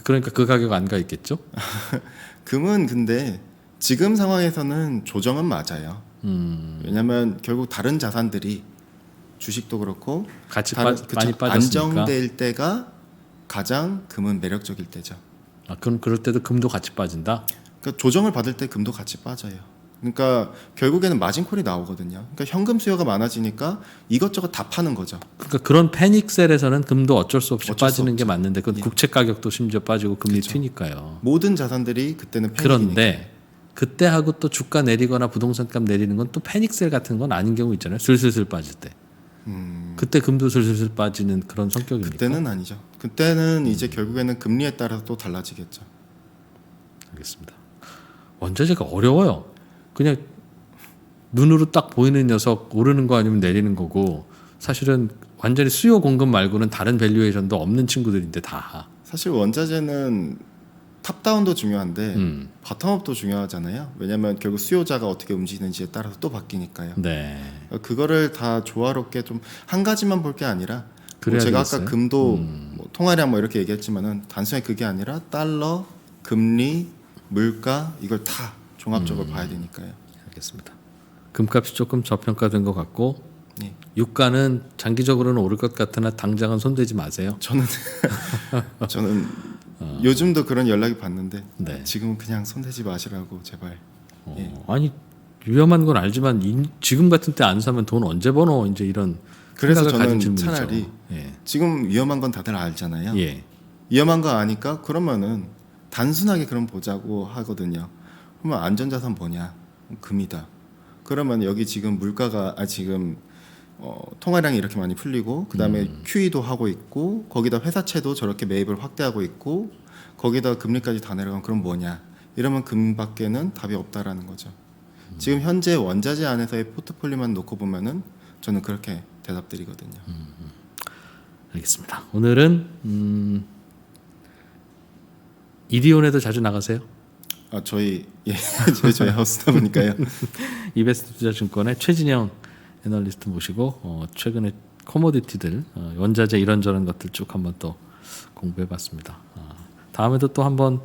그러니까 그 가격 안 가 있겠죠? 금은 근데 지금 상황에서는 조정은 맞아요. 왜냐하면 결국 다른 자산들이 주식도 그렇고 같이 다른, 많이 빠졌으니까. 안정될 때가 가장 금은 매력적일 때죠. 아, 그럼 그럴 때도 금도 같이 빠진다. 그러니까 조정을 받을 때 금도 같이 빠져요. 그러니까 결국에는 마진콜이 나오거든요. 그러니까 현금 수요가 많아지니까 이것저것 다 파는 거죠. 그러니까 그런 패닉셀에서는 금도 어쩔 수 없이 어쩔 수 빠지는 게 없죠. 맞는데 그 예. 국채 가격도 심지어 빠지고 금리 그렇죠. 튀니까요. 모든 자산들이 그때는 패닉이니까. 그런데 그때 하고 또 주가 내리거나 부동산값 내리는 건 또 패닉셀 같은 건 아닌 경우 있잖아요. 슬슬슬 빠질 때. 그때 금도 슬슬슬 빠지는 그런 성격입니까? 그때는 아니죠. 그때는 이제 결국에는 금리에 따라서 또 달라지겠죠. 알겠습니다. 원자재가 어려워요. 그냥 눈으로 딱 보이는 녀석 오르는 거 아니면 내리는 거고 사실은 완전히 수요 공급 말고는 다른 밸류에이션도 없는 친구들인데 다. 사실 원자재는 탑다운도 중요한데 바텀업도 중요하잖아요. 왜냐하면 결국 수요자가 어떻게 움직이는지에 따라서 또 바뀌니까요. 네. 그거를 다 조화롭게 좀 한 가지만 볼 게 아니라 그래야 제가 되겠어요? 아까 금도 뭐 통화량 뭐 이렇게 얘기했지만은 단순히 그게 아니라 달러, 금리, 물가 이걸 다 종합적으로 봐야 되니까요. 알겠습니다. 금값이 조금 저평가된 것 같고 예. 유가는 장기적으로는 오를 것 같으나 당장은 손대지 마세요. 저는 요즘도 그런 연락이 받는데 네. 지금은 그냥 손대지 마시라고 제발. 예. 아니 위험한 건 알지만 지금 같은 때 안 사면 돈 언제 버노 이제 이런 그래서 생각을 가진 저는 질문이죠. 차라리 예. 지금 위험한 건 다들 알잖아요. 예. 위험한 거 아니까 그러면은 단순하게 그럼 보자고 하거든요. 그러면 안전자산 뭐냐? 금이다. 그러면 여기 지금 물가가 지금 통화량이 이렇게 많이 풀리고 그다음에 QE도 하고 있고 거기다 회사채도 저렇게 매입을 확대하고 있고 거기다 금리까지 다 내려가면 그럼 뭐냐? 이러면 금밖에는 답이 없다라는 거죠. 지금 현재 원자재 안에서의 포트폴리오만 놓고 보면은 저는 그렇게 대답드리거든요. 알겠습니다. 오늘은 이디온에도 자주 나가세요? 저희 저희 하우스다 보니까요. 이베스트 투자증권의 최진영 애널리스트 모시고 최근에 커머디티들 원자재 이런저런 것들 쭉 한번 또 공부해봤습니다. 다음에도 또 한번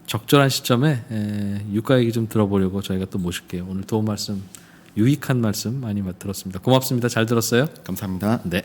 적절한 시점에 유가 얘기 좀 들어보려고 저희가 또 모실게요. 오늘 도움 말씀 유익한 말씀 많이 들었습니다. 고맙습니다. 잘 들었어요? 감사합니다. 네.